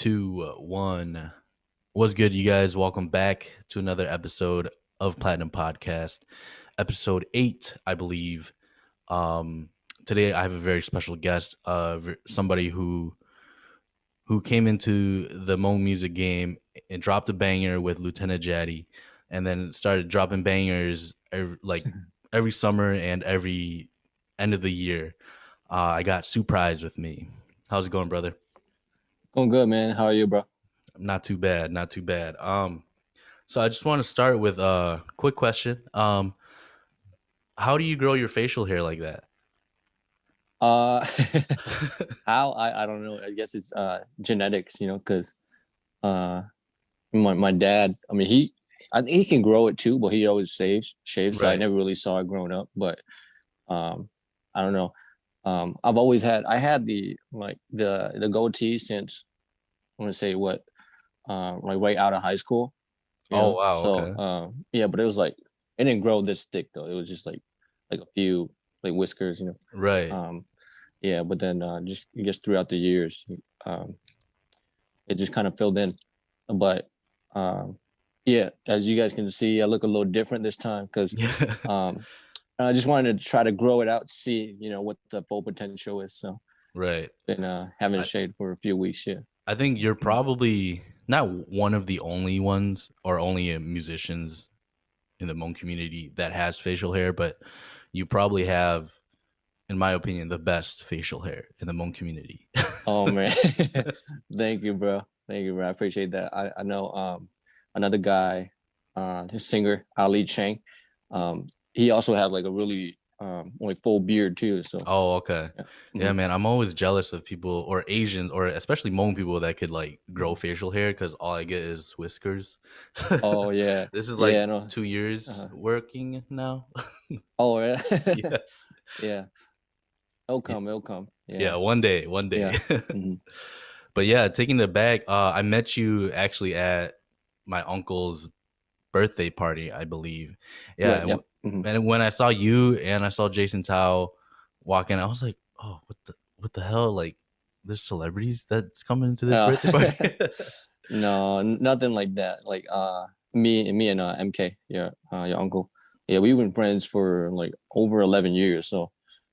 two, one. What's good, you guys? Welcome back to another episode of Platinum Podcast, episode 8, I believe. Um, Today I have a very special guest, somebody who came into the Mo music game and dropped a banger with Lieutenant Jaddy, and then started dropping bangers every summer and every end of the year. I got Supryze with me. How's it going, brother? Going good, man. How are you, bro? Not too bad, not too bad. So I just want to start with a quick question. How do you grow your facial hair like that? Uh, how I don't know. I guess it's genetics, because uh, my dad. I mean, I think he can grow it too, but he always shaves. So I Right. never really saw it growing up. But um, I don't know. I had the goatee since I want to say what like right out of high school. Oh wow. So Okay. yeah, but it was like it didn't grow this thick though. It was just like a few like whiskers. Right. Um, yeah, but then just I guess throughout the years, um, it just kind of filled in. But um, yeah, as you guys can see, I look a little different this time because Yeah. um, I just wanted to try to grow it out, see what the full potential is. So Right. been having I, it shaved for a few weeks. Yeah. I think you're Mhm. probably not one of the only ones or only musicians in the Hmong community that has facial hair, but you probably have, in my opinion, the best facial hair in the Hmong community. Oh man, thank you, bro. Thank you, bro. I appreciate that. I know another guy, his singer Ali Chang. He also had like a really like full beard too. So Oh, okay. yeah. Yeah, Mhm. man. I'm always jealous of people or Asians or especially Hmong people that could like grow Mhm. facial hair because all I get is whiskers. Oh yeah, This is like yeah. No. 2 years Uh-huh. working now. Oh yeah, Yeah. yeah. It'll Y- come. It'll come. Yeah, Yeah, one day, one yeah. day. Hmm. But yeah, taking it back, I met you actually at my uncle's birthday party, I believe. Yeah, Right. Yep. Hmm. and when I saw you and I saw Jason Tao walking, I was like, "Oh, what the hell? Like, there's celebrities that's coming to this Uh, birthday party." no, nothing like that. Like me and MK, yeah, your uncle. Yeah, we've been friends for like over 11 years, so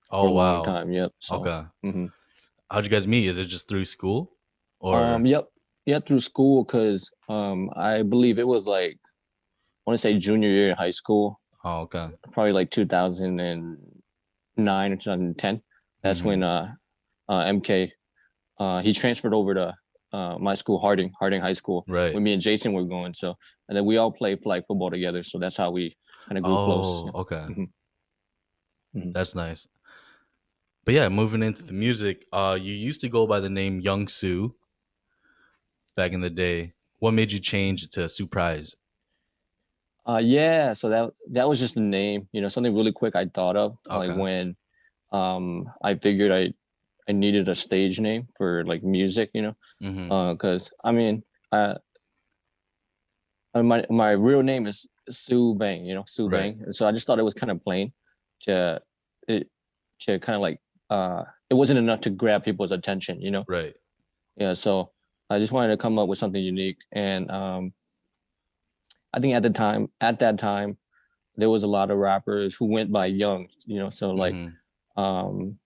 for Oh a long wow. time. Yep. So, Okay. hmm How'd you guys meet? Is it just through school, or? yep, yeah, through school because I believe it was like I want to say junior year in high school, Oh, okay. probably like 2009 or 2010. That's when Hmm. MK he transferred over to my school, Harding High School, Right. where me and Jason were going. So, and then we all played flag football together. So that's how we kind of grew close. Oh, okay. Mm-hmm. Mm-hmm. That's nice. But yeah, moving into the music, you used to go by the name Young Sue back in the day. What made you change to Surprise? Yeah. So that was just a name, something really quick I thought of, like Okay. when I figured I needed a stage name for like music, Hmm. because I mean, uh, my real name is Sue Bang, Sue Right. Bang, and so I just thought it was kind of plain to it to kind of like it wasn't enough to grab people's attention. Right. Yeah, so I just wanted to come up with something unique, and I think at that time, there was a lot of rappers who went by Young, so Hmm. um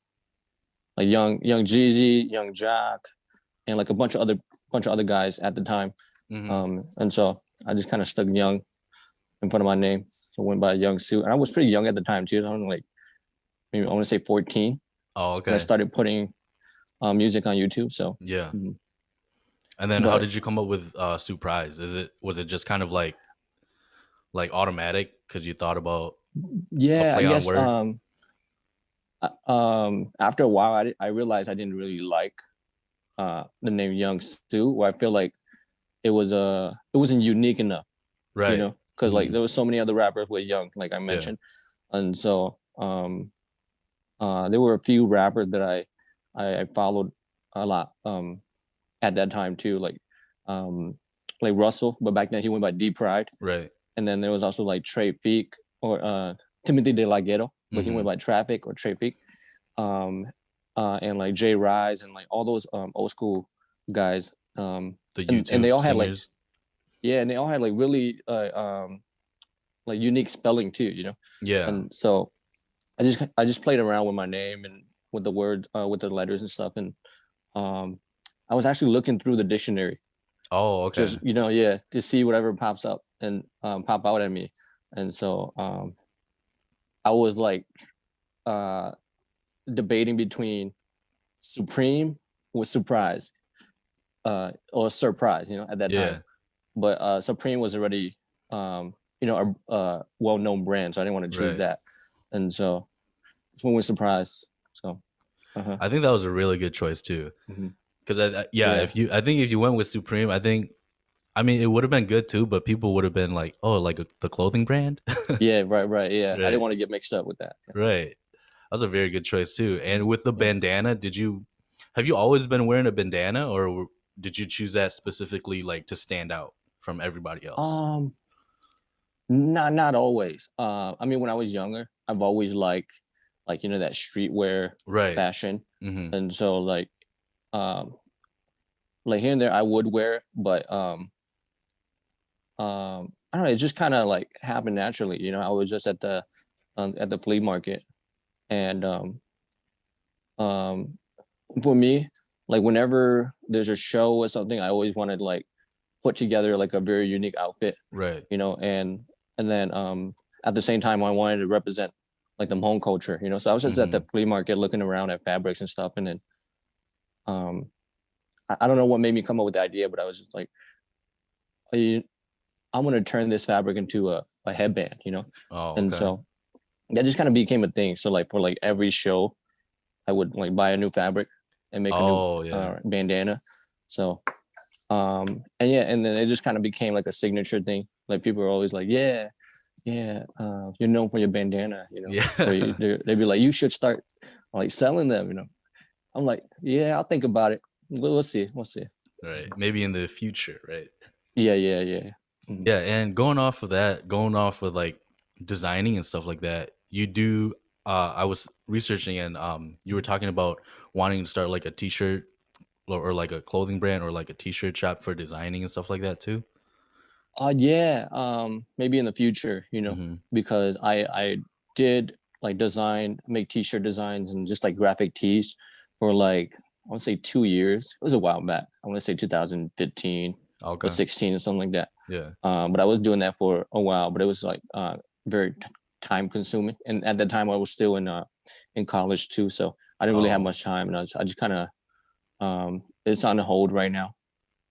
like young Jeezy, Young Jock, and like a bunch of other guys at the time. Hmm. And so I just kind of stuck Young in front of my name. So I went by Young Sue. And I was pretty young at the time too. I was like maybe I want to say 14 Oh, when I okay. started putting music on YouTube. So Yeah. mhm. And then how but did you come up with Surprise? Was it just kind of like automatic because you thought about a yeah, I play on guess word? after a while I realized I didn't really like the name Young Sue, where I feel like it wasn't unique enough, Right. because like Hmm. there was so many other rappers with Young, like I Yeah. mentioned. And so there were a few rappers that I followed a lot at that time too, um like Russell, but back then he went by D Pride. Right. And then there was also like Trey Feek or Timothy De La Ghetto, but he went Hmm. by Traffic or Trey Feek. um and like Jay Rise and like all those old school guys The And they YouTube all had like, singers. yeah, and they all had like really like unique spelling too, you know. Yeah. And so I just played around with my name and with the word with the letters and stuff. And um I was actually looking through the dictionary, Oh, okay. just yeah, to see whatever pops up and pop out at me. And so I was like uh debating between Supreme with Supryze, or Surprise, at that time. Yeah. But Supreme was already a well-known brand, so I didn't want to choose Right. that. And so this one was Surprise. So I think that was a really good choice too. mhm. Because yeah, Yeah. if you, I think if you went with Supreme, I mean, it would have been good too, but people would have been like, oh, like the clothing brand, Yeah, right, yeah, I didn't right, want to get mixed up with that. right. That was a very good choice too. And with the Yeah. bandana, have you always been wearing a bandana, or did you choose that specifically like to stand out from everybody else? um not always. I mean, when I was younger, I've always like that streetwear Right. fashion. Hmm. And so um like here and there I would wear it, but I don't know, it just kind of like happened naturally. I was just at the flea market. And um for me, like whenever there's a show or something, I always wanted like put together like a very unique outfit, Right. and then at the same time I wanted to represent like the Hmong culture. So I was just at the Hmm. flea market looking around at fabrics and stuff. And then um I don't know what made me come up with the idea, but I was just like, "Hey, I'm gonna turn this fabric into a headband, Oh, and okay. so that just kind of became a thing. So like for like every show, I would like buy a new fabric and make a new Oh, yeah. bandana. So and yeah, and then it just kind of became like a signature thing. Like people are always like, yeah, yeah, you're known for your bandana, or Yeah. they'd be like, you should start like selling them. I'm like, yeah, I'll think about it. We'll see, we'll see. Right. Maybe in the future, right? Yeah, yeah, yeah. Mhm. Yeah, and going off of that, going off with like designing and stuff like that, you do I was researching, and you were talking about wanting to start like a t-shirt, or like a clothing brand, or like a t-shirt shop for designing and stuff like that too. Yeah, maybe in the future, Mhm. because I did like make t-shirt designs and just like graphic tees for like I want to say 2 years. It was a while back. I want to say 2015 or Okay. 16 or something like that. Yeah. But I was doing that for a while, but it was like very time consuming. And at that time, I was still in college too, so I didn't really have Oh, much time, and I just kind of it's on hold right now.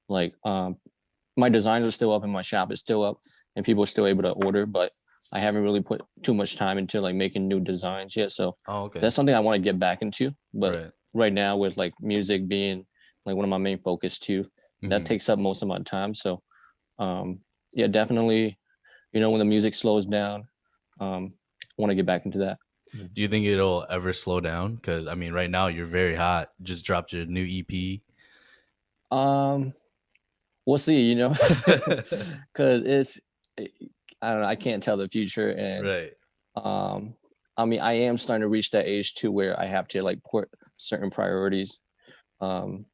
Like my designs are still up and my shop is still up and people are still able to order, but I haven't really put too much time into like making new designs yet. So oh, okay. that's something I want to get back into. But Right. right now, with like music being like one of my main focus too, that Mhm. takes up most of my time. So um yeah, definitely, when the music slows down, I want to get back into that. Do you think it'll ever slow down? Because I mean, right now you're very hot. Just dropped your new EP. um we'll see, because I don't know, I can't tell the future. And Right. um I mean, I am starting to reach that age too where I have to like put certain priorities um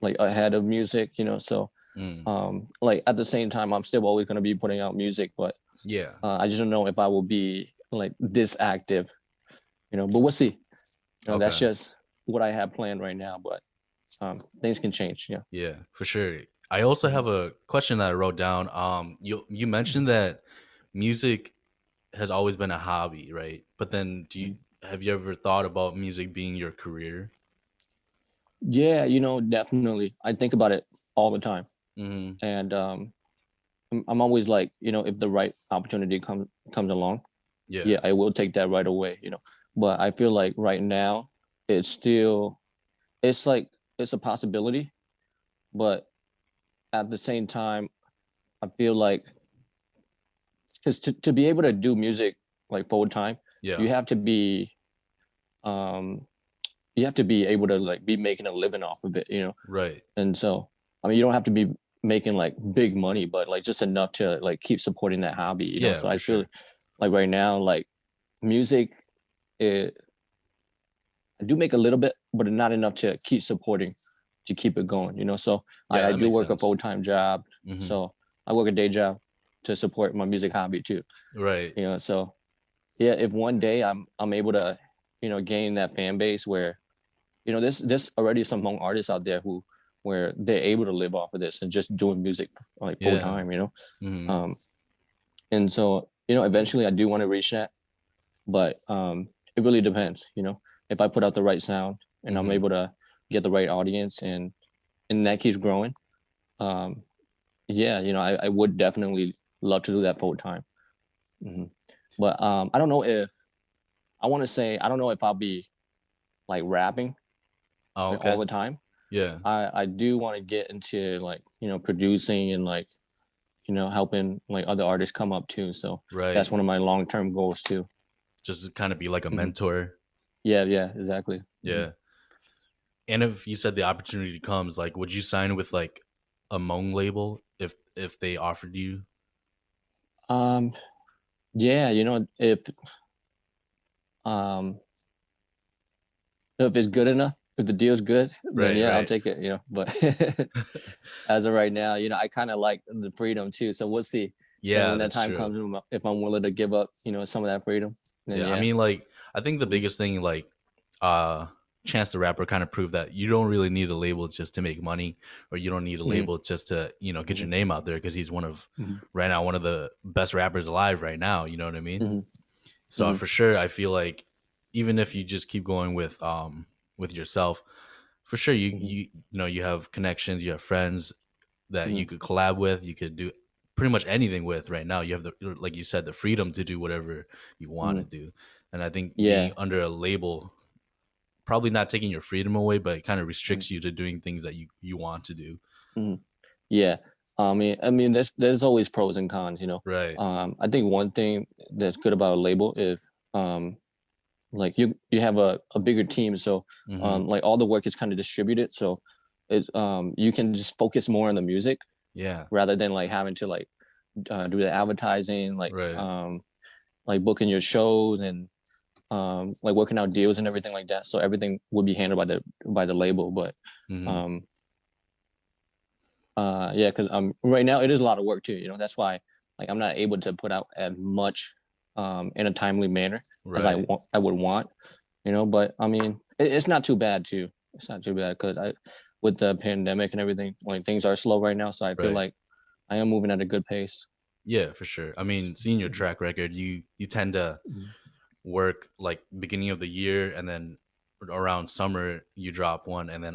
like ahead of music. So Mm. like at the same time I'm still always going to be putting out music, but Yeah. I just don't know if I will be like this active, but we'll see. That's Okay. just what I have planned right now, but things can change. Yeah. Yeah, for sure. I also have a question that I wrote down. You mentioned that music has always been a hobby, right? But then, have you ever thought about music being your career? Yeah, definitely. I think about it all the time. Hmm. And I'm always like, if the right opportunity comes along, Yeah. yeah, I will take that right away. But I feel like right now it's still it's like it's a possibility, but at the same time, I feel like because to be able to do music like full time, Yeah. you have to be um you have to be able to like be making a living off of it. Right. And so I mean, you don't have to be making like big money, but like just enough to like keep supporting that hobby. Yeah, So for I feel sure. like right now, like music, it, I do make a little bit, but not enough to keep supporting to keep it going, you know. So Yeah, I that do makes work a sense. full-time job, Hmm. so I work a day job to support my music hobby too, Right. you know. So yeah, if one day I'm able to, you know, gain that fan base where, you know, there's already some young artists out there who where they're able to live off of this and just doing music like full Yeah. time, you know. Hmm. um and so, you know, eventually I do want to reach that, but it really depends, you know. If I put out the right sound and I'm Hmm. able to get the right audience, and that keeps growing, um yeah, you know, I would definitely love to do that full time. Hmm. But I don't know if I want to say I don't know if I'll be like rapping Oh, like all okay. the time. Yeah. I do want to get into like, you know, producing and like, you know, helping like other artists come up too. So that's Right. one of my long term goals too. Just to kind of be like a Hmm. mentor. Yeah, yeah, exactly. Hmm. Yeah. And if you said the opportunity comes, like, would you sign with like a Hmong label if they offered you? Um, yeah, you know, um if it's good enough, if the deal's good, then Right. yeah, I'll Right. take it. You know, but as of right now, you know, I kind of like the freedom too. So we'll see. You know, Yeah, when that that's time true. comes, if I'm willing to give up, you know, some of that freedom, then Yeah, I yeah. mean, like, I think the Mhm. biggest thing, like, uh, Chance the Rapper kind of proved that you don't really need a label just to make money, or you don't need a Mhm. label just to, get your Mhm. name out there because he's Mhm. right now, one of the best rappers alive right now. You know what I mean? Mhm. So Mhm. for sure, I feel like even if you just keep going with yourself, for sure Mhm. you have connections, you have friends that you Mhm. could collab with, you could do pretty much anything with right now. You have the like you said, the freedom to do whatever you want to Mhm. do. And I think being Yeah. under a label probably not taking your freedom away, but it kind of Mhm. restricts you to doing things that you want to do. Mhm. Yeah. I mean, there's always pros and cons, you know. Right. I think one thing that's good about a label is like you have a bigger team, so Hmm. like all the work is kind of distributed, so it you can just focus more on the music Yeah. rather than like having to like do the advertising, Right. like booking your shows and like working out deals and everything like that. So everything would be handled by the label, but Hmm. um yeah, because right now it is a lot of work too, you know. That's why like I'm not able to put out as much in a timely manner as Right. I would want, you know. But I mean, it's not too bad too. It's not too bad because I with the pandemic and everything, like things are slow right now, so I feel Right. like I am moving at a good pace. Yeah, for sure. I mean, seeing your Mhm. track record, you tend to Mhm. work like beginning of the year, and then around summer you drop one, and then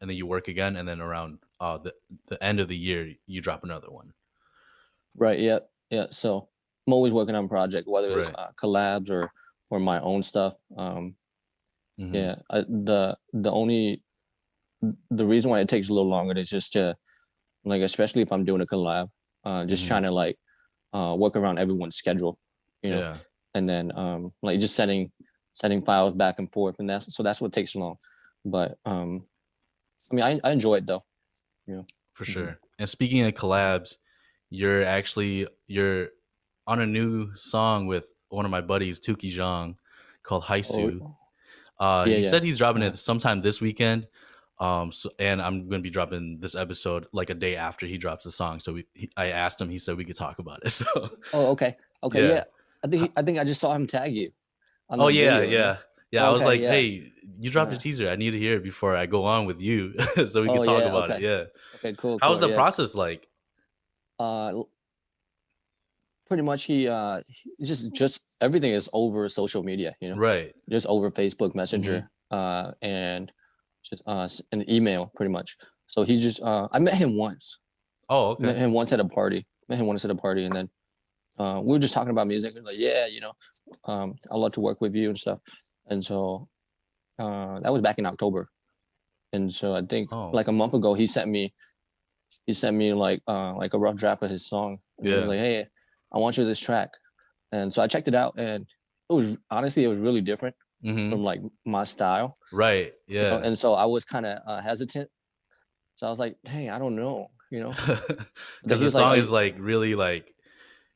you work again, and then around the end of the year you drop another one. Right. Yeah. Yeah. So I'm always working on project, whether it's Right. collabs or my own stuff. Hmm. Yeah. The reason why it takes a little longer is just to like, especially if I'm doing a collab, just Hmm. trying to like work around everyone's schedule, you know, Yeah, and then like just setting files back and forth, and that's what takes long. But I mean, I enjoy it though, you know. for Mhm. sure. And speaking of collabs, you're on a new song with one of my buddies, Tuki Zhang, called Haisu. Oh yeah, He yeah. said he's dropping Uh-huh. it sometime this weekend. And I'm gonna be dropping this episode like a day after he drops the song. So I asked him. He said we could talk about it. So Oh, okay, okay, yeah. yeah. I think I just saw him tag you on Oh the yeah, video, you know. yeah, yeah. I was Okay, like, yeah. hey, you dropped a Uh, teaser. I need to hear it before I go on with you, so we could oh talk yeah, about it. okay, Yeah. okay, cool, How was cool, the yeah. process like? Uh, Pretty much just everything is over social media, you know, Right. just over Facebook Hmm. Messenger, and just an email pretty much. So he just I met him once, Oh, okay. met him once at a party, and then we were just talking about music. He was like, yeah, you know, I'd love to work with you and stuff. And so that was back in October. And so I think Oh, like a month ago, he sent me like a rough draft of his song, and he was yeah. like, hey, I want you this track. And so I checked it out, and it was really different Hmm. from like my style, Right. you know. Yeah. And so I was kind of hesitant. So I was like, hey, I don't know, you know. But Because he the was like, song oh is like really like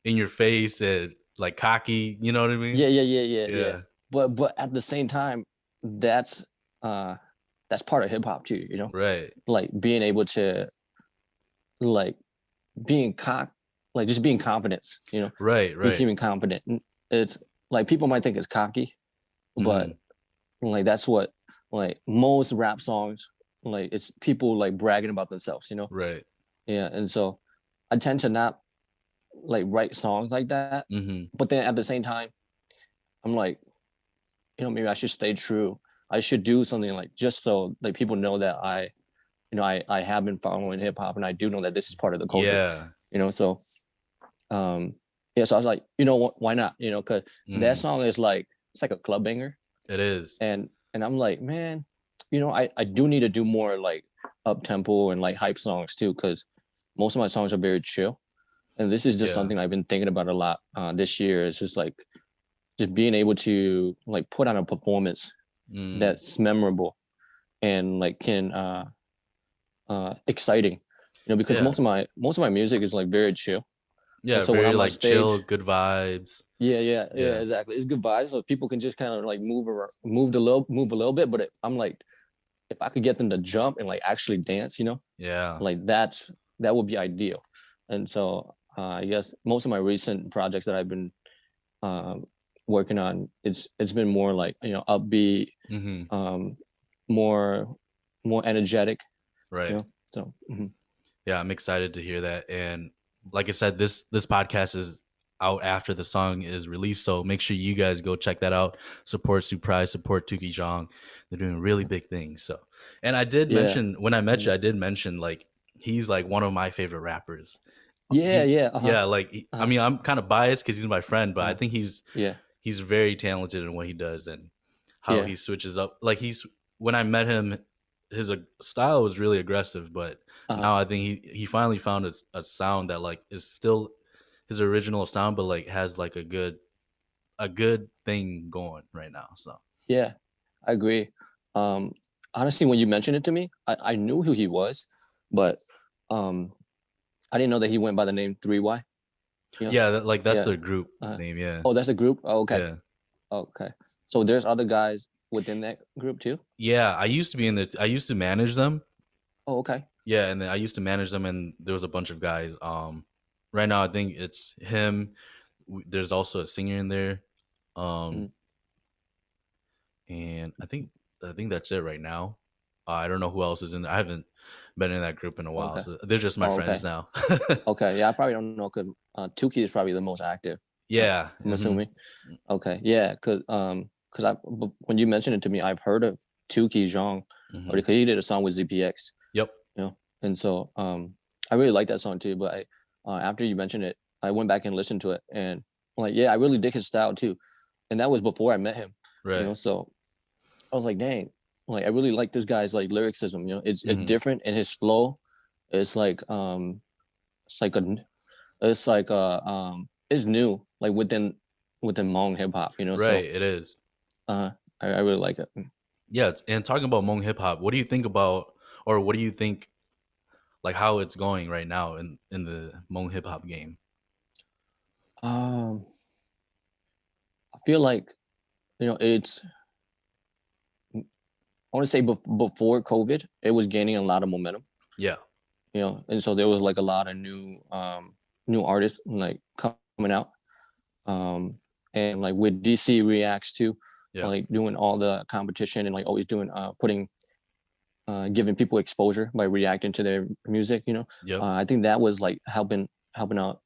in your face and like cocky. You know what I mean? yeah, yeah, yeah, yeah, yeah. Yeah. But at the same time, that's uh that's part of hip hop too, you know, Right. like being able to like being like just being confidence, you know, Right. Right. becoming confident. It's like people might think it's cocky, but Hmm. like that's what like most rap songs like it's people like bragging about themselves, you know. Right. Yeah, and so I tend to not like write songs like that, Hmm. but then at the same time I'm like, you know, maybe I should stay true. I should do something like just so like people know that I have been following hip hop and I do know that this is part of the culture, Yeah. you know. So um yeah, so I was like, you know what, why not, you know, because that Hmm. song is like it's like a club banger. It is. And I'm like, man, you know, I do need to do more like up tempo and like hype songs too, because most of my songs are very chill. And this is just Yeah. something I've been thinking about a lot this year. It's just like just being able to like put on a performance Mm. that's memorable and like can exciting, you know, because Yeah. most of my music is like very chill. And Yeah. so when Very I'm on like chill, stage, good vibes. yeah, Yeah. exactly. It's good vibes, so people can just kind of like move a little bit. But I'm like, if I could get them to jump and like actually dance, you know, Yeah. like that would be ideal. And so I guess most of my recent projects that I've been um, working on, it's been more like, you know, upbeat, Hmm. um, more more energetic, you Right. know. So Yeah, I'm excited to hear that. And like I said, this podcast is out after the song is released, so make sure you guys go check that out. Support Supryze, support Tuki Jong. They're doing really big things. So, and I did yeah, mention when I met you, mhm. I did mention like he's like one of my favorite rappers. Yeah, He, yeah, yeah, like I uh-huh, mean, I'm kind of biased because he's my friend, but I uh-huh. think Yeah, he's very talented in what he does and how yeah, he switches up. Like he's when I met him, his style was really aggressive, but uh-huh. now I think he finally found a sound that like is still his original sound, but like has like a good thing going right now. So Yeah, I agree. Um, Honestly, when you mentioned it to me, I knew who he was, but um, I didn't know that he went by the name 3Y. You know? yeah, like that's Yeah. their group Uh, name. Yeah, oh, that's a group. Oh, okay. yeah, Okay. So there's other guys within that group too. yeah. I used to be in the. I used to manage them. Oh, okay. Yeah, and then I used to manage them, and there was a bunch of guys. Right now I think it's him. There's also a singer in there. Um, Mm. and I think that's it right now. I don't know who else is in there. I haven't been in that group in a while, Okay. so they're just my Oh, friends okay. now. Okay. Yeah, I probably don't know because Tuki is probably the most active. Uh, Yeah. I'm Hmm. assuming. Okay. Yeah, because when you mentioned it to me, I've heard of Tuki Zhang, or Hmm. because he did a song with ZPX. Yep. You know, and so I really like that song too. But after you mentioned it, I went back and listened to it, and like, yeah, I really dig his style too, and that was before I met him. You Right. know, so I was like, dang, like I really like this guy's like lyricism. You know, it's Hmm. different, and his flow is like it's like a it's new like within Hmong hip hop. You know, Right. so It is. I really like it. Yeah. And talking about Hmong hip hop, what do you think about, or what do you think, like how it's going right now in the Hmong hip hop game? Um, I feel like it's I want to say before COVID, it was gaining a lot of momentum, Yeah. you know, and so there was like a lot of new artists like coming out, um, and like with DC Reacts too, Yeah. like doing all the competition and like always doing putting giving people exposure by reacting to their music, you know. Yep. I think that was like helping out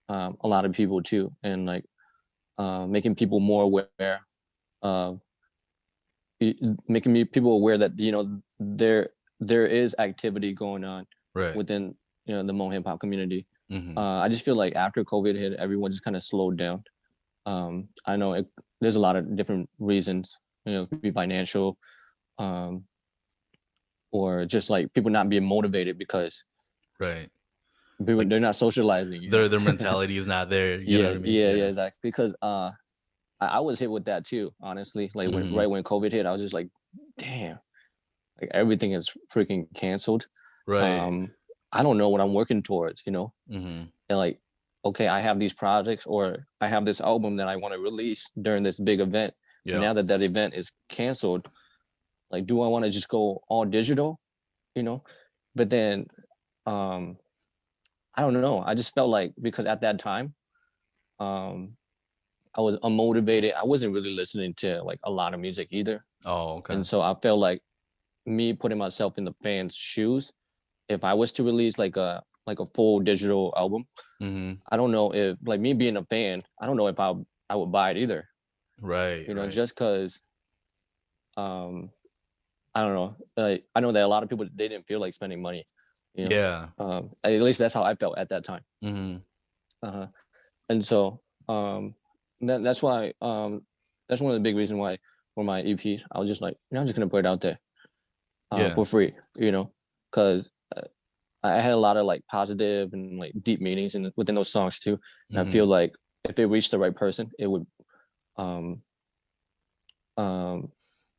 a lot of people too, and like making people more aware of making me people aware that there is activity going on Right. within the Hmong hip hop community. Hmm. I just feel like after COVID hit, everyone just kind of slowed down. I know there's a lot of different reasons. You know, it could be financial, um, or just like people not being motivated because Right. Like they're not socializing. You their know. mentality is not there. You know Yeah, what I mean? yeah, Yeah. exactly. Because I was hit with that too. Honestly, like Hmm. when COVID hit, I was just like, damn, like everything is freaking canceled. Right. um I don't know what I'm working towards, you know. Hmm. And like, okay, I have these projects or I have this album that I want to release during this big event, and Yeah. now that event is canceled, like, do I want to just go all digital, you know? But then, um, I don't know. I just felt like because at that time, um, I was unmotivated. I wasn't really listening to like a lot of music either, Oh, and okay. so I felt like me putting myself in the fans' shoes. If I was to release like a full digital album, Mm-hmm. I don't know if like me being a fan, I don't know if I would buy it either. Right, You know, right. just because um I don't know. Like I know that a lot of people they didn't feel like spending money. You know, Yeah. at least that's how I felt at that time. Mm-hmm. Uh-huh. And so that's why that's one of the big reasons why for my EP I was just like, you know, I'm just gonna put it out there Yeah. for free. You know, because I had a lot of like positive and like deep meanings within those songs too, and I feel Mm-hmm. like if it reached the right person, it would um um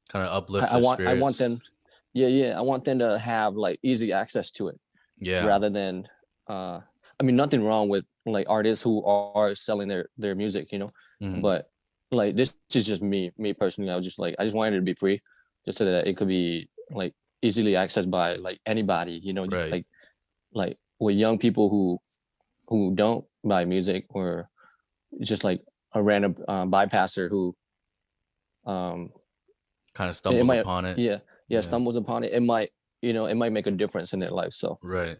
Kind of uplift their I want spirits. them, I want them to have like easy access to it Yeah. rather than uh I mean nothing wrong with like artists who are selling their music, you know, Mm-hmm. but like this is just me personally. I was just like I just wanted it to be free just so that it could be like easily accessed by like anybody, you know, Right. like with young people who don't buy music or just like a random bypasser who um Kind of it stumbles might, upon it. yeah, Yeah. stumbles upon it, it might, you know, it might make a difference in their life. So Right.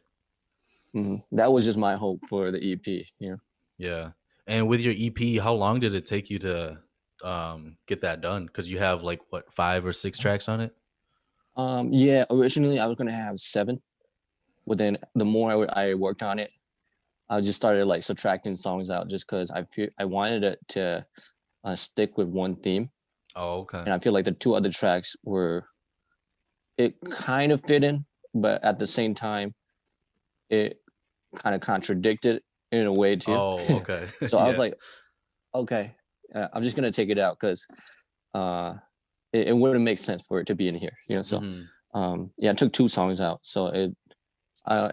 that was just my hope for the EP, you know. Yeah. And with your EP, how long did it take you to get that done? Because you have like what, 5 or 6 tracks on it? Yeah, originally I was gonna have 7, but then the more I worked on it, I just started like subtracting songs out just because I wanted it to stick with one theme, Oh, okay. and I feel like the 2 other tracks were it kind of fit in, but at the same time it kind of contradicted in a way too. Oh, okay. So I was Yeah. like, okay, I'm just gonna take it out because uh, it wouldn't make sense for it to be in here, you know. So Mm-hmm. yeah, I took 2 songs out, so it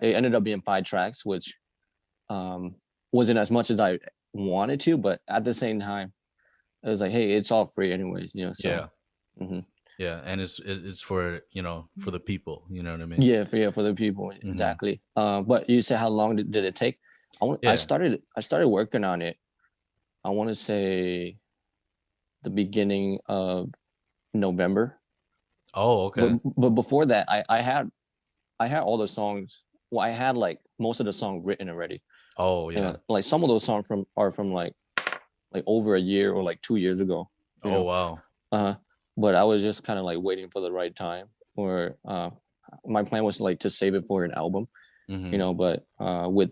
ended up being 5 tracks, which um, wasn't as much as I wanted to, but at the same time, it was like, hey, it's all free anyways, you know. So Yeah. mm-hmm. Yeah. And it's for, for the people, you know what I mean? Yeah, for the people Mm-hmm. exactly. But you said how long did it take? Yeah. I started working on it. I want to say the beginning of November. Oh, But okay. before that, I had all the songs. Well, I had like most of the song written already. Oh, And yeah. like some of those songs are from like over a year or like 2 years ago. You Oh, know, wow. uh, but I was just kind of like waiting for the right time. Or my plan was like to save it for an album. You Mm-hmm. know, but with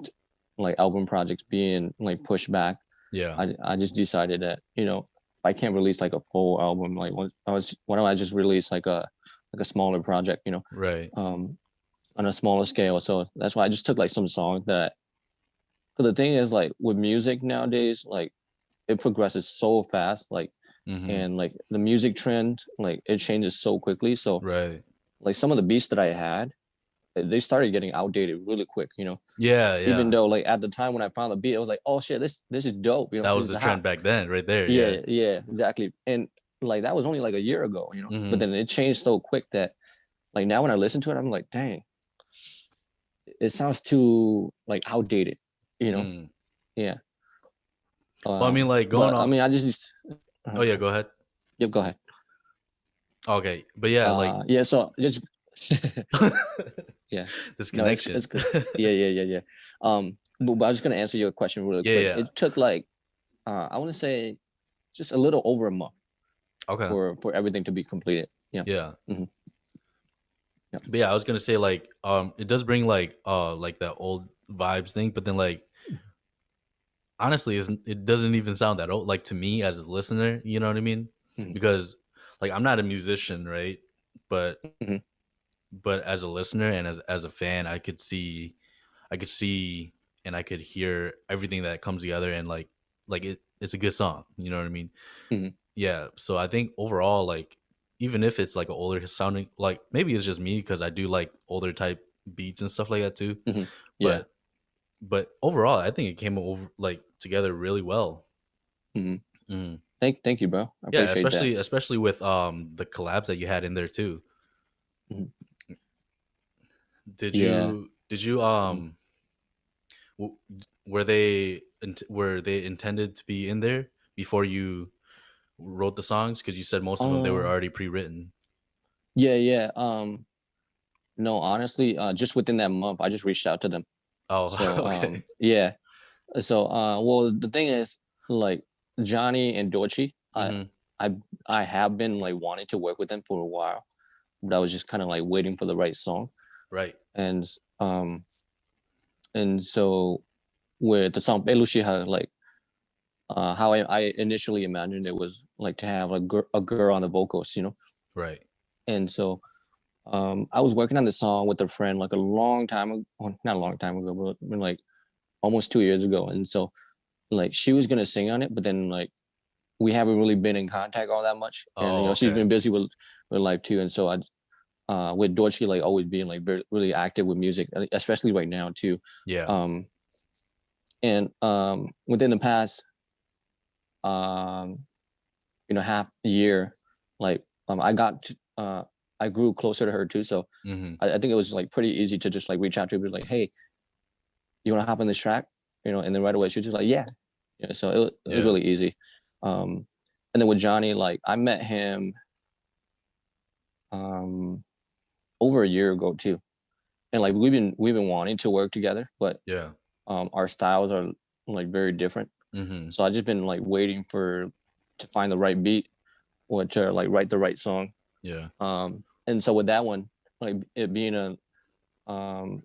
like album projects being like pushed back, Yeah. I just decided that, you know, I can't release like a full album. Like why don't I just release like a smaller project, you know, Right. um, on a smaller scale. So that's why I just took like some songs that. But the thing is, like with music nowadays, like it progresses so fast, like Mm-hmm. and like the music trend, like it changes so quickly. So Right. like some of the beats that I had, they started getting outdated really quick. You know, Yeah. even Yeah. though like at the time when I found the beat, I was like, oh shit, this is dope. You know, That this was is the hot. trend back then, right there. Yeah. Yeah, exactly. And like that was only like a year ago, you know. But Mm-hmm. then it changed so quick that like now when I listen to it, I'm like, dang, it sounds too like outdated, you know. Mm. Yeah. Well, I mean, like going But I on. mean, I just Oh, yeah. Go ahead. yep. Go ahead. Okay. But yeah, like Yeah. So just yeah. this No, connection. it's good. Yeah. But I was just gonna answer your question really Yeah. quick. Yeah. It took like I want to say just a little over a month Okay. for everything to be completed. Yeah. Yeah. Mm-hmm. Yeah. But yeah, I was gonna say like it does bring like that old vibes thing, but then like honestly, it doesn't even sound that old. Like to me as a listener, you know what I mean? Mm-hmm. Because like I'm not a musician, right? But Mm-hmm. as a listener and as a fan, I could see and I could hear everything that comes together and like it's a good song. You know what I mean? Mm-hmm. Yeah. So I think overall, like even if it's like an older sounding, like maybe it's just me because I do like older type beats and stuff like that too. Mm-hmm. Yeah. But overall, I think it came over like together really well. Mm-hmm. Mm. Thank you, bro. I Yeah, appreciate that. especially with the collabs that you had in there too. Mhm. Did Yeah. you Mhm. w- were they intended to be in there before you wrote the songs? Because you said most of them they were Uh, already pre-written. yeah, yeah. No, honestly, just within that month, I just reached out to them. Oh, So, okay. yeah. So, well, the thing is, like Johnny and Dorchi, Hmm. I, I have been like wanting to work with them for a while, but I was just kind of like waiting for the right song, Right. and um, and so with the song Belushiha, like how I initially imagined it was like to have a girl on the vocals, you know, Right. and so I was working on the song with a friend like a long time ago, well, not a long time ago, but like almost 2 years ago, and so like she was gonna sing on it, but then like we haven't really been in contact all that much, and Oh, she's okay. been busy with life too, and so I with Dorothy like always being like very, really active with music, especially right now too, Yeah. um and within the past um half year, like I grew closer to her too, so Hmm. I think it was like pretty easy to just like reach out to her, be like, hey, you want to hop on this track, and then right away she was just like, yeah, so it was Yeah. really easy. um and then with Johnny, like I met him um over a year ago too, and like we've been wanting to work together, but Yeah. our styles are like very different, Hmm. so I just been like waiting for to find the right beat or to like write the right song. Yeah. And so with that one, like it being a um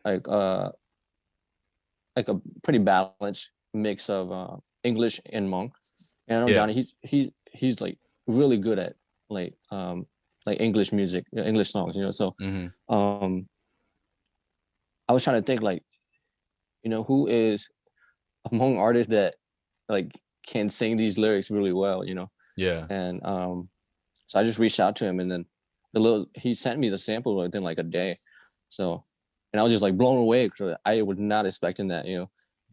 like uh like a pretty balanced mix of English and Hmong. And I know Yeah. Johnny, he's like really good at like like English music, English songs, So Hmm. um I was trying to think like, who is among artists that like can sing these lyrics really well. Yeah. And so I just reached out to him, and then he sent me the sample within like a day. So, and I was just like blown away because I was not expecting that.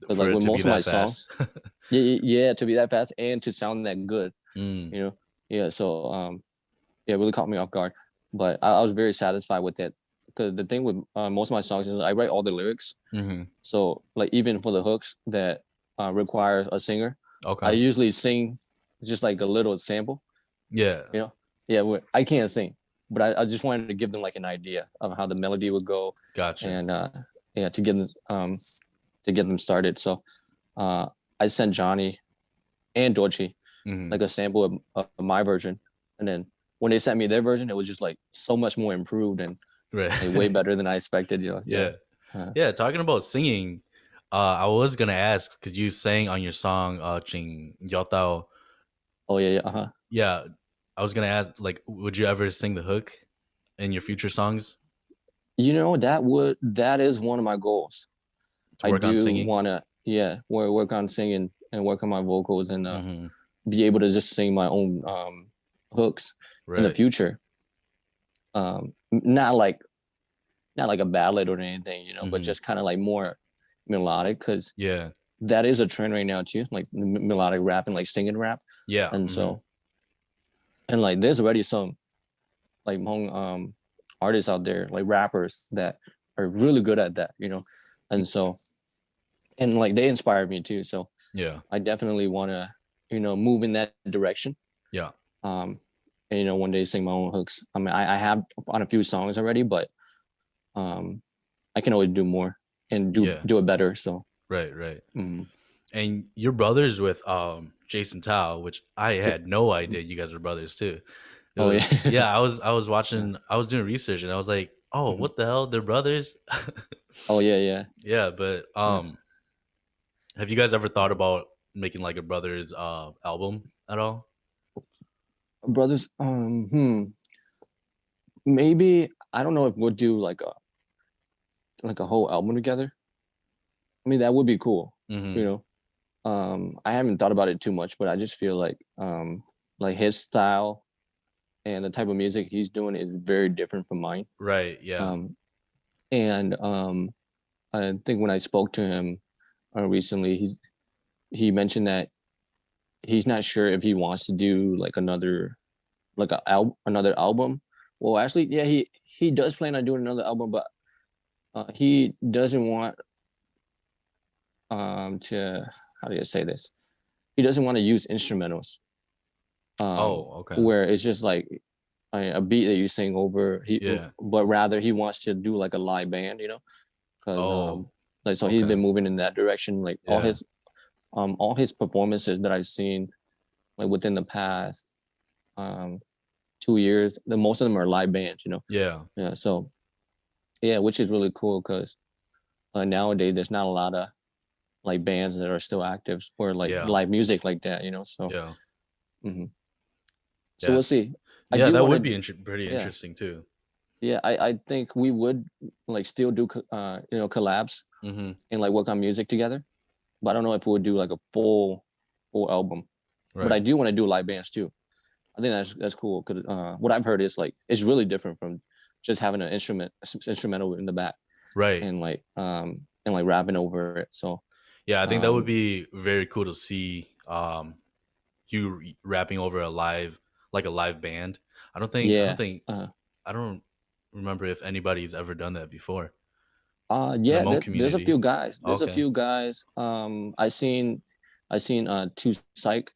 But For like it with to be most of my that songs, fast. yeah, to be that fast and to sound that good, Mm. you know, yeah. So yeah, it really caught me off guard. But I was very satisfied with it, because the thing with most of my songs is I write all the lyrics. Hmm. So like even for the hooks that require a singer, I Okay. usually sing just like a little sample. Yeah. You know, yeah, I can't sing, but I just wanted to give them like an idea of how the melody would go, Gotcha. and yeah, to get them started. So uh, I sent Johnny and Dorchi Hmm. like a sample of my version, and then when they sent me their version, it was just like so much more improved and like way Right. better than I expected. Yeah. Yeah. Uh, Yeah. Talking about singing, I was gonna ask because you sang on your song Ching Yotao. oh yeah, yeah. Uh-huh. Yeah. I was gonna ask, like, would you ever sing the hook in your future songs That is one of my goals. to I work on do singing? want to, yeah, work on singing and work on my vocals, and Hmm. be able to just sing my own hooks in the Right. future. Not like a ballad or anything, but Hmm. just kind of like more melodic, because Yeah. that is a trend right now too, like melodic rap and like singing rap. Yeah. And Hmm. so, and like there's already some like Hmong artists out there, like rappers that are really good at that. And so, and like they inspired me too. So Yeah. I definitely want to, move in that direction. Yeah. Um, and one day sing my own hooks. I mean, I have on a few songs already, but um, I can always do more and do Yeah. do it better. So, Right. Right. mm, And your brothers with Jason Tao, which I yeah. had no idea you guys were brothers too. It Oh was, yeah. yeah, I was doing research and I was like, oh, Mhm. what the hell? They're brothers? Oh yeah, yeah. Yeah, but Yeah. have you guys ever thought about making like a brothers album at all? Brothers. Maybe I don't know if we'll do like a whole album together. I mean, that would be cool. You Hmm. know, I haven't thought about it too much, but I just feel like his style and the type of music he's doing is very different from mine. Right, yeah. Um, and I think when I spoke to him recently, he mentioned that he's not sure if he wants to do like another album. Well, actually, yeah, he does plan on doing another album, but he doesn't want to, how do you say this? He doesn't want to use instrumentals. Oh, okay. Where it's just like a beat that you sing over. Yeah. But rather he wants to do like a live band, because Oh, like so he's okay. been moving in that direction. Like Yeah. all his performances that I've seen like within the past 2 years, the most of them are live bands. Yeah. Yeah, so yeah, which is really cool because nowadays there's not a lot of like bands that are still active or like Yeah. live music like that. So Yeah. mhm. So we'll Yes. see. I Yeah, do that want would be to, pretty yeah, interesting too. yeah. I think we would like still do collabs Mm-hmm. and like work on music together, but I don't know if we would do like a full album. But I Right. do want to do live bands too. I think that's cool because what I've heard is like it's really different from just having an instrumental in the back Right. and like rapping over it. So Yeah, I think that would um be very cool to see you rapping over a live band. I don't yeah. think I don't remember if anybody's ever done that before in the Yeah, Hmong there's a community. few guys. There's a Okay. few guys. I seen Two Psych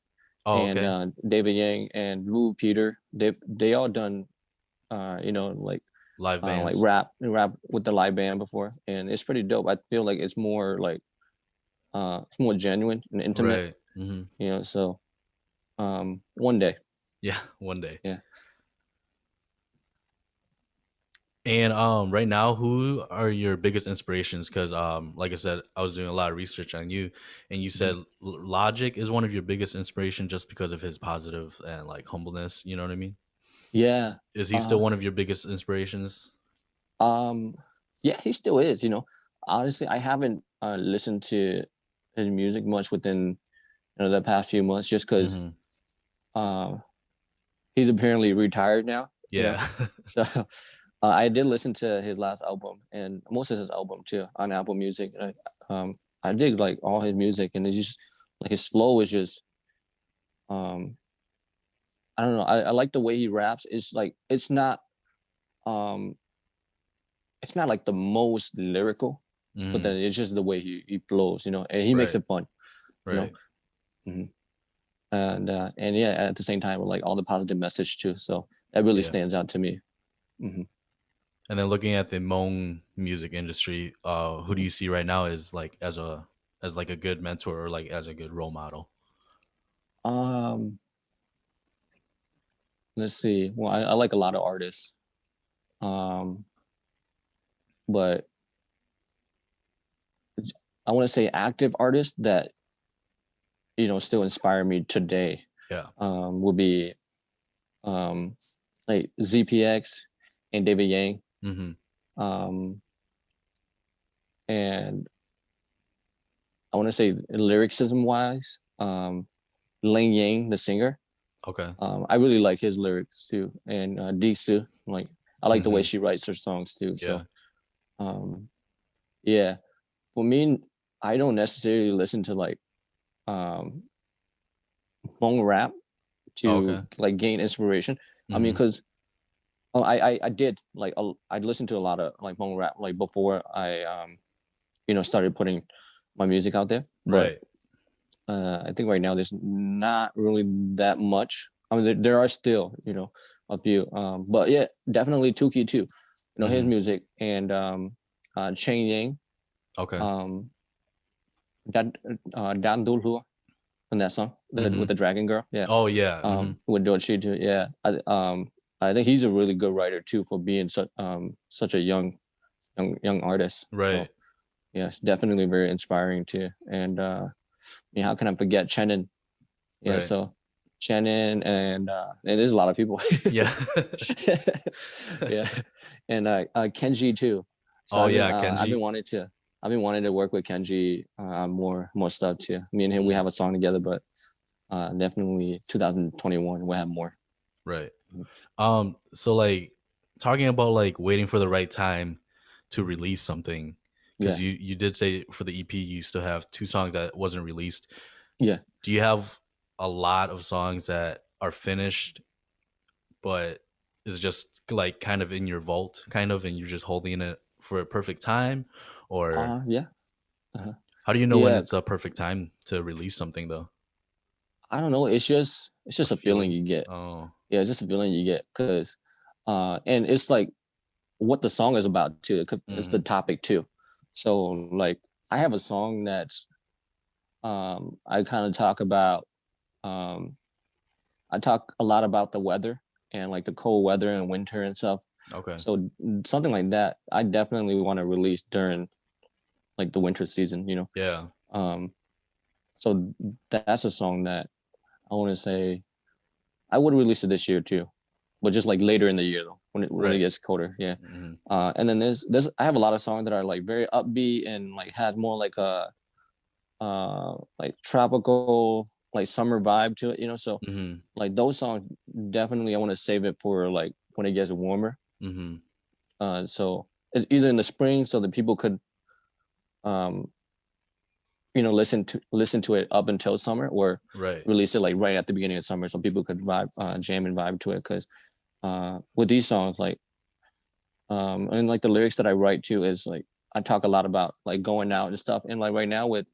Oh, and okay. David Yang and Wu Peter. They all done Live like bands. rap with the live band before, and it's pretty dope. I feel like it's more like it's more genuine and intimate. Right. Hmm. So one day. Yeah, one day. Yeah. And right now, who are your biggest inspirations? Because like I said, I was doing a lot of research on you, and you Mhm. said Logic is one of your biggest inspiration just because of his positive and like humbleness. You know what I mean? Yeah. Is he still Uh one of your biggest inspirations? um yeah, he still is. Honestly, I haven't listened to his music much within the past few months just because Hmm. um he's apparently retired now. Yeah. So I did listen to his last album and most of his album too on Apple Music. I dig like all his music and it's just like his flow is just um I don't know. I like the way he raps. It's like um it's not like the most lyrical, but then Hmm. it's just the way he flows, and he makes Right. it fun, you know. Right. hmm and yeah, at the same time with like all the positive message too. So that really Yeah. stands out to me. hmm And then looking at the Hmong music industry, who do hmm you see right now as like as like a good mentor or like as a good role model? Um, let's see. Well, I like a lot of artists, um, but I want to say active artists that still inspire me today. Yeah. Would be um, like ZPX and David Yang, Hmm. um, and I want to say lyricism wise, Lin Yang, the singer. Okay. I really like his lyrics too, and Disu, like I like the way Hmm. she writes her songs too. Yeah. So um, yeah, for me, I don't necessarily listen to like um, Hmong rap Oh, okay. to like gain inspiration. I mean, Hmm. because I did like I listened to a lot of like Hmong rap like before I started putting my music out there, but Right. I think right now there's not really that much. I mean, there are still, a few. But yeah, definitely Tuki too. His Hmm. music and Chen Yang, Okay. um, Dan Dulhua from that song with Hmm. the Dragon Girl. Yeah. Oh yeah. Hmm. With Dochi too. Yeah. I think he's a really good writer too for being such a young artist. Right. So yeah, it's definitely very inspiring too. And how can I forget Chenin? Yeah, Right. so Shannon and there's a lot of people. Yeah. Yeah, and Kenji too. So Oh I've been yeah, uh, Kenji. I've been wanting to work with Kenji on more stuff too. Me and him we Mm. have a song together, but definitely 2021 we'll have more. Right. So like talking about like waiting for the right time to release something, because Yeah, you did say for the EP you still have two songs that wasn't released. yeah. Do you have a lot of songs that are finished but is just like kind of in your vault, kind of, and you're just holding it for a perfect time? Or Yeah. Uh-huh. how do you know when Yeah. it's a perfect time to release something though? I don't know. It's A just a feeling feeling? you get. Oh. Yeah, it's just a feeling you get because, and it's like what the song is about too. It's the Mhm. topic too. So like, I have a song that's I kind of talk about. Um, I talk a lot about the weather and like the cold weather and winter and stuff. Okay. So something like that, I definitely want to release during like the winter season. Yeah. Um, so that's a song that I want to say I would release it this year too, but just like later in the year though, when it Right. gets colder. Yeah. Mhm. And then there's I have a lot of songs that are like very upbeat and like had more like a like tropical like summer vibe to it. So Mhm. like those songs definitely I want to save it for like when it gets warmer. Mhm. So it's either in the spring so that people could um listen to it up until summer, or Right. release it like right at the beginning of summer so people could vibe jam and vibe to it. Because with these songs, like and like the lyrics that I write to is like I talk a lot about like going out and stuff, and like right now with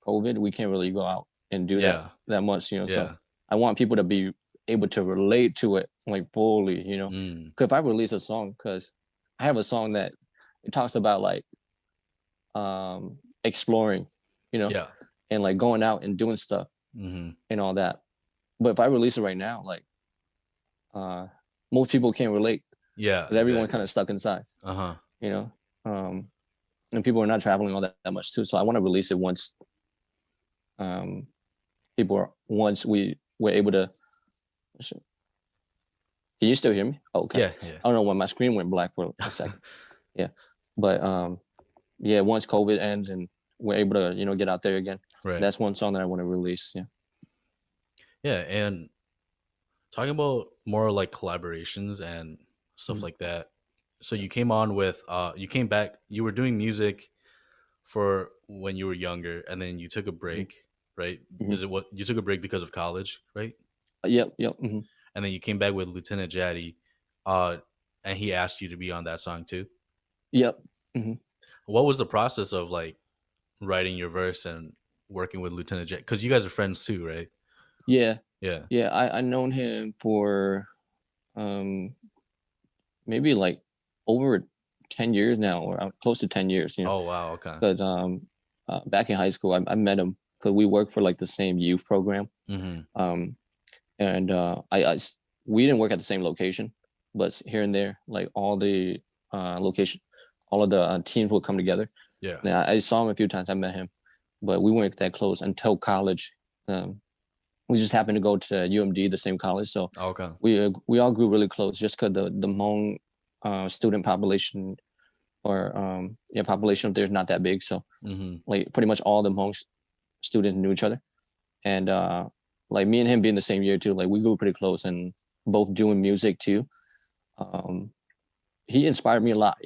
COVID we can't really go out and do that Yeah. much, so Yeah. I want people to be able to relate to it like fully, Mm. because if I release a song, because I have a song that it talks about like exploring, you know Yeah. and like going out and doing stuff Mhm. and all that. But if I release it right now, like uh most people can't relate Yeah, because everyone kind exactly. of stuck inside, Uh-huh. you know. Um and people are not traveling all that much too. So I want to release it once um once we were able to. Can you still hear me? Oh, okay. Yeah, yeah. I don't know when my screen went black for a second. Yeah. But yeah, once COVID ends and we're able to, get out there again, Right. that's one song that I want to release. Yeah. Yeah, and talking about more like collaborations and stuff Mhm. like that. So you came on with you came back, you were doing music for when you were younger and then you took a Mhm. break, right? Mhm. Is it what you took a break because of college, right? Yep. Yep. And then you came back with Lieutenant Jaddy, uh, and he asked you to be on that song too. Yep. hmm What was the process of like writing your verse and working with Lieutenant Jaddy? Because you guys are friends too, right? Yeah. Yeah. Yeah. I known him for um maybe like over 10 years now, or close to 10 years. Oh wow. Okay. But back in high school, I met him because we worked for like the same youth program. Mm-hmm. Um, and we didn't work at the same location, but here and there, like location, all of the teams would come together. Yeah. Yeah, I saw him a few times. I met him, but we weren't that close until college. We just happened to go to UMD, the same college, so Okay. we all grew really close just because the Hmong student population, or yeah, population up there is not that big. So Mm-hmm. like pretty much all the Hmong students knew each other, and like me and him being the same year too, like we grew pretty close and both doing music too. Um, he inspired me a lot,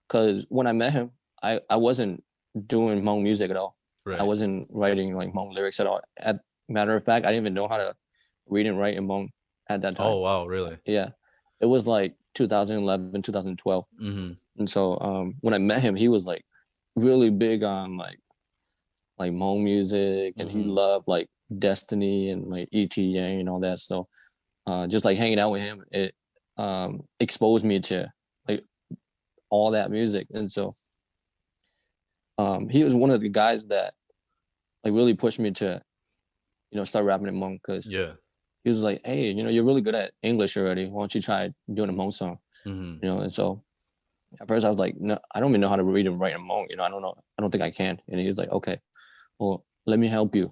because when I met him, I wasn't doing Hmong music at all. I Right. wasn't writing like Hmong lyrics at all. At matter of fact, I didn't even know how to read and write in Hmong at that time. Oh wow. Really. Yeah, it was like 2011, 2012. Mm-hmm. And so when I met him, he was like really big on like Hmong music, and he Mm-hmm. loved like Destiny and like ETA and all that. So just like hanging out with him, it exposed me to like all that music. And so he was one of the guys that like really pushed me to start rapping in Hmong, because Yeah. he was like, hey, you're really good at English already. Why don't you try doing a Hmong song? Mm-hmm. And so at first I was like, no, I don't even know how to read and write in Hmong. I don't know. I don't think I can. And he was like, okay, well, let me help you.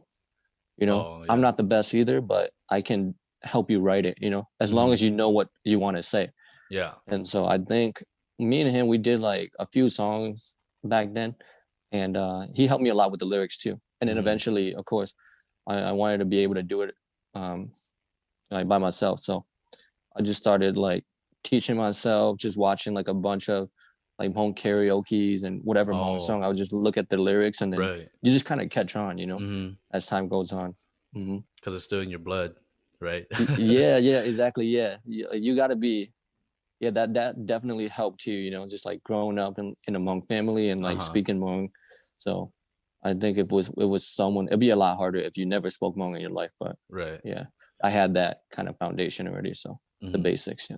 Oh I'm yeah. not the best either, but I can help you write it, as long Mm-hmm. as you know what you want to say. Yeah. And so I think me and him, we did like a few songs back then. And he helped me a lot with the lyrics too. And then Mm-hmm. eventually, of course, I wanted to be able to do it um, like by myself. So I just started like teaching myself, just watching like a bunch of like Hmong karaoke's and whatever Hmong Oh song. I would just look at the lyrics, and then right. you just kind of catch on, Mm-hmm. as time goes on. Because it's still in your blood, right? Yeah, yeah, exactly. Yeah, you got to be. yeah, that definitely helped too, you know, just like growing up in a Hmong family and like Uh-huh. speaking Hmong. So I think if it was someone, it'd be a lot harder if you never spoke Hmong in your life. But Right. yeah, I had that kind of foundation already. So the Hmm. basics, yeah.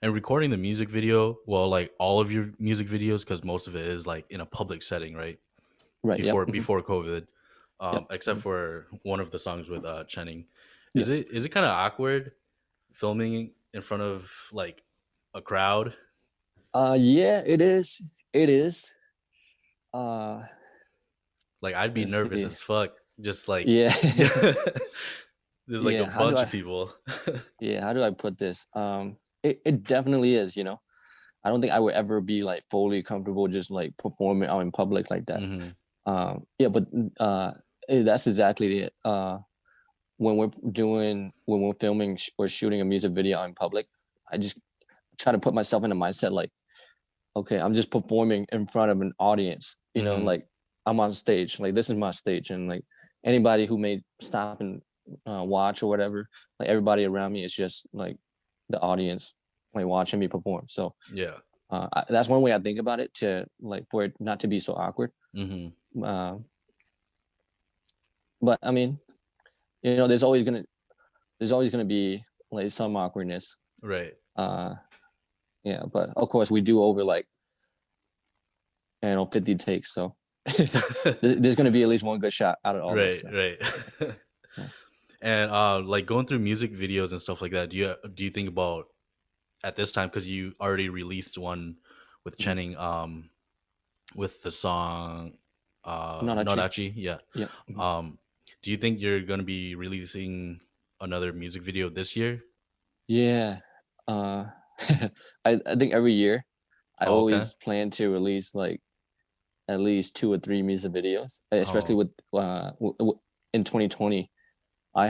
And recording the music video, well, like all of your music videos, because most of it is like in a public setting, right? Right. Yep. Before COVID, Yep. except for one of the songs with Channing. Yeah. Is it kind of awkward filming in front of like a crowd? Yeah, it is. It is. Uh, Like I'd be let's nervous see. as fuck. Just like Yeah. yeah, there's like a Yeah. bunch of people. Yeah, how do I put this? It definitely is, you know. I don't think I would ever be like fully comfortable just like performing out in public like that. Hmm. Yeah, but uh, that's exactly it. When we're filming or shooting a music video out in public, I just try to put myself in a mindset like, okay, I'm just performing in front of an audience, you know, Hmm. like I'm on stage, like this is my stage, and like anybody who may stop and watch or whatever, like everybody around me is just like the audience, like watching me perform. So Yeah. that's one way I think about it, to like for it not to be so awkward. Hmm. Uh, but I mean, you know, there's always gonna be like some awkwardness. Right. Uh, yeah, but of course we do over like, you know, 50 takes, so there's gonna be at least one good shot out of all those. Right. So Right. yeah. And like going through music videos and stuff like that, do you think about at this time, because you already released one with Mhm. Channing, with the song Not actually. Nodachi, yeah. Yeah. Mhm. Um, do you think you're gonna be releasing another music video this year? Yeah. Uh, I think every year I Oh, okay. always plan to release like at least two or three music videos, especially Oh, with in 2020. I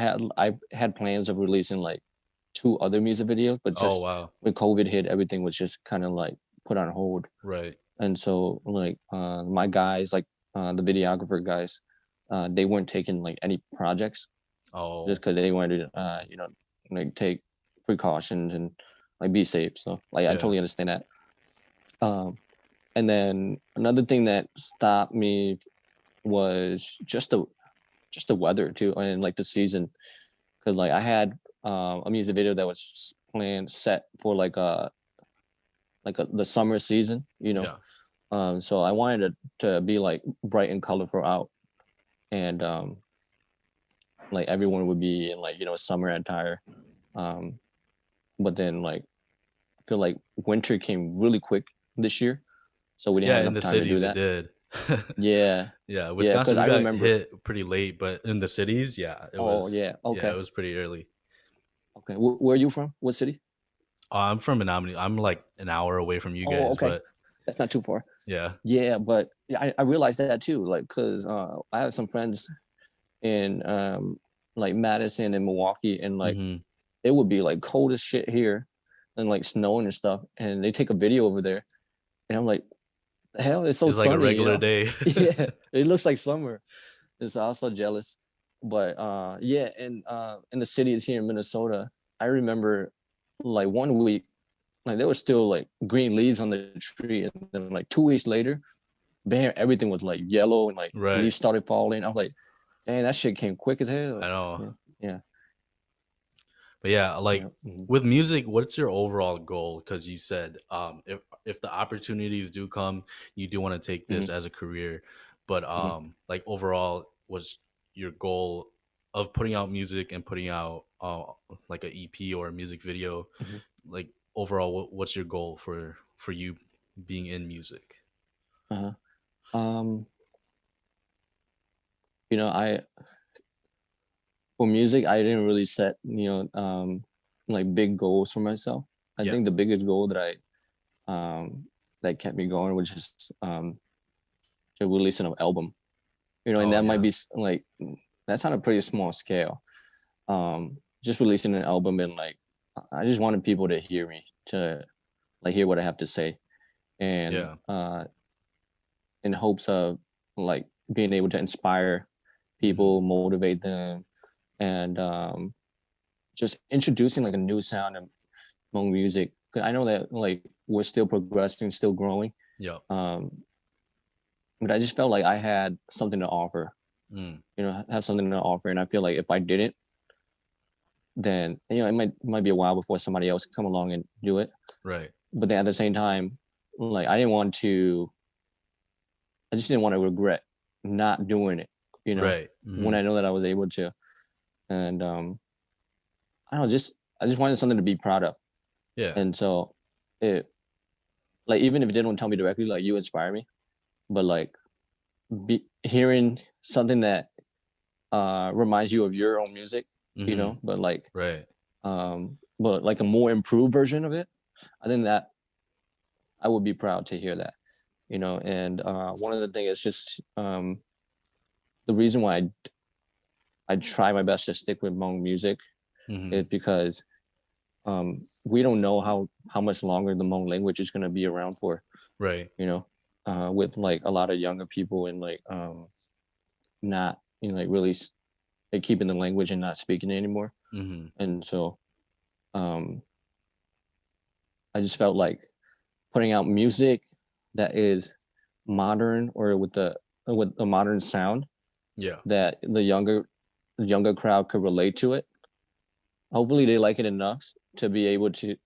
had plans of releasing like two other music videos, but oh just wow. when COVID hit, everything was just kind of like put on hold. Right. And so like my guys, like the videographer guys, they weren't taking like any projects just Oh, because they wanted to you know, like take precautions and like be safe. So like I yeah. totally understand that. Um, and then another thing that stopped me was just the weather too, and like the season, because like I had a music video that was planned set for the summer season, you know. Yeah. So I wanted it to be like bright and colorful out, and like everyone would be in like, you know, summer attire. Um, but then like I feel like winter came really quick this year, so we didn't Yeah, have in enough the time to do cities it that. did. Yeah, Yeah, yeah, because Wisconsin, we I got remember. hit pretty late, but in the cities, Oh yeah, yeah, okay, it was pretty early. okay. Where are you from? What city? I'm from Menominee. I'm like an hour away from you Oh, guys, okay, but that's not too far. yeah. Yeah, but yeah, I realized that too. Like, cause I have some friends in like Madison and Milwaukee, and like Hmm. it would be like cold as shit here, and like snowing and stuff, and they take a video over there, and I'm like, the hell, it's so It's like a sunny, you regular know? day. Yeah, it looks like summer. And so I was so jealous. But yeah, and in the cities here in Minnesota, I remember like one week, like there was still like green leaves on the tree, and then like 2 weeks later, man, everything was like yellow and like Right. leaves started falling. I was like, dang, that shit came quick as I hell. know. Yeah, yeah. But yeah, So like yeah. with music, what's your overall goal? Because you said if the opportunities do come, you do want to take Mm-hmm, this as a career. But mm-hmm, like overall, was your goal of putting out music and putting out like a EP or a music video? mm-hmm. Like overall, what's your goal for you being in music? Uh-huh. Um, you know, I for music, I didn't really set, you know, like big goals for myself. I Yeah. think the biggest goal that kept me going was just to release an album. You know, and Oh that might yeah. be like that's on a pretty small scale. Just releasing an album, and like I just wanted people to hear me, to like hear what I have to say, and Yeah. in hopes of like being able to inspire Hmm. people, motivate them, and just introducing like a new sound among music. 'cause I know that like we're still progressing, still growing. Yeah. But I just felt like I had something to offer, Mm. have something to offer. And I feel like if I didn't, then it might be a while before somebody else come along and do it. Right. But then at the same time, like I just didn't want to regret not doing it, Right. when Hmm. I know that I was able to. And I don't know, I just wanted something to be proud of. Yeah. And so it like even if it didn't tell me directly, like you inspire me, but like hearing something that reminds you of your own music, Hmm. Right. but like a more improved version of it, I think that I would be proud to hear that, and one of the things is just the reason why I try my best to stick with Hmong music Hmm. is because we don't know how much longer the Hmong language is going to be around for, Right. with like a lot of younger people and like not like really like keeping the language and not speaking it anymore. Hmm. And so um I just felt like putting out music that is modern or with a modern sound Yeah. that the younger crowd could relate to it. Hopefully they like it enough to be able to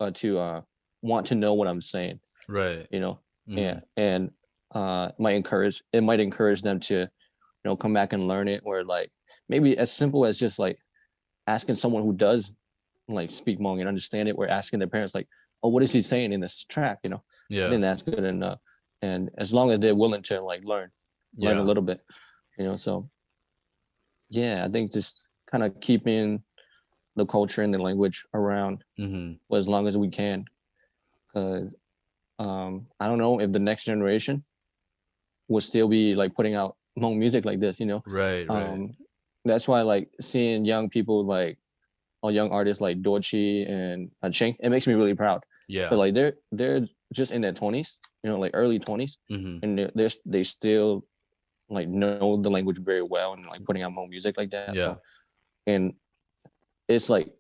want to know what I'm saying, Right. you know, Hmm. and it might encourage them to come back and learn it, or like maybe as simple as just like asking someone who does like speak Hmong and understand it, or asking their parents like, oh, what is he saying in this track, I Yeah. think that's good enough. And as long as they're willing to like learn a Yeah. little bit, so yeah, I think just kind of keeping the culture and the language around Hmm. for as long as we can, because I don't know if the next generation will still be like putting out Hmong music like this. Right. Right. um that's why like seeing young people like or young artists like Dorchi and Cheng, it makes me really proud. But Yeah. like they're just in their 20s, like early 20s, Hmm. and they still like know the language very well and like putting out more music like that. Yeah. So, and it's like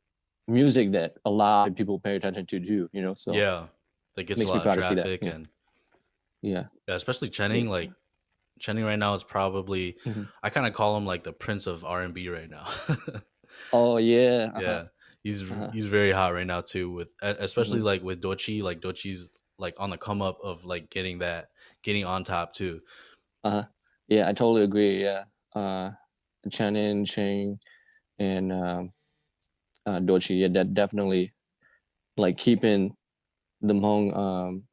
music that a lot of people pay attention to too. So Yeah. That it gets a makes me lot of proud to see that. traffic, Yeah, and yeah, yeah, especially Channing. yeah. Like Channing right now is probably, Mhm. I kind of call him like the prince of R&B right now. Oh yeah, Yeah, he's uh-huh. he's very hot right now too. With especially Mhm. like with Dochi, like Dochi's like on the come up of like getting on top too. Uh-huh. Yeah, I totally agree. Yeah, uh, Channing, Cheng, and Dochi. Yeah, that definitely like keeping the Hmong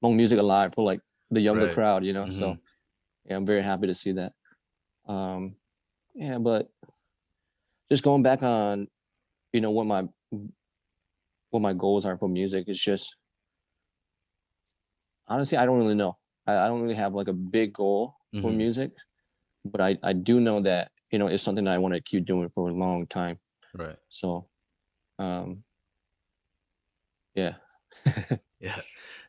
music alive for like the younger Right. crowd. Hmm. So yeah, I'm very happy to see that. Um, yeah, but just going back on what my goals are for music is just honestly I don't really know. I don't really have like a big goal for Hmm. music, but I do know that it's something that I want to keep doing for a long time. Right. So um, yeah, Yeah.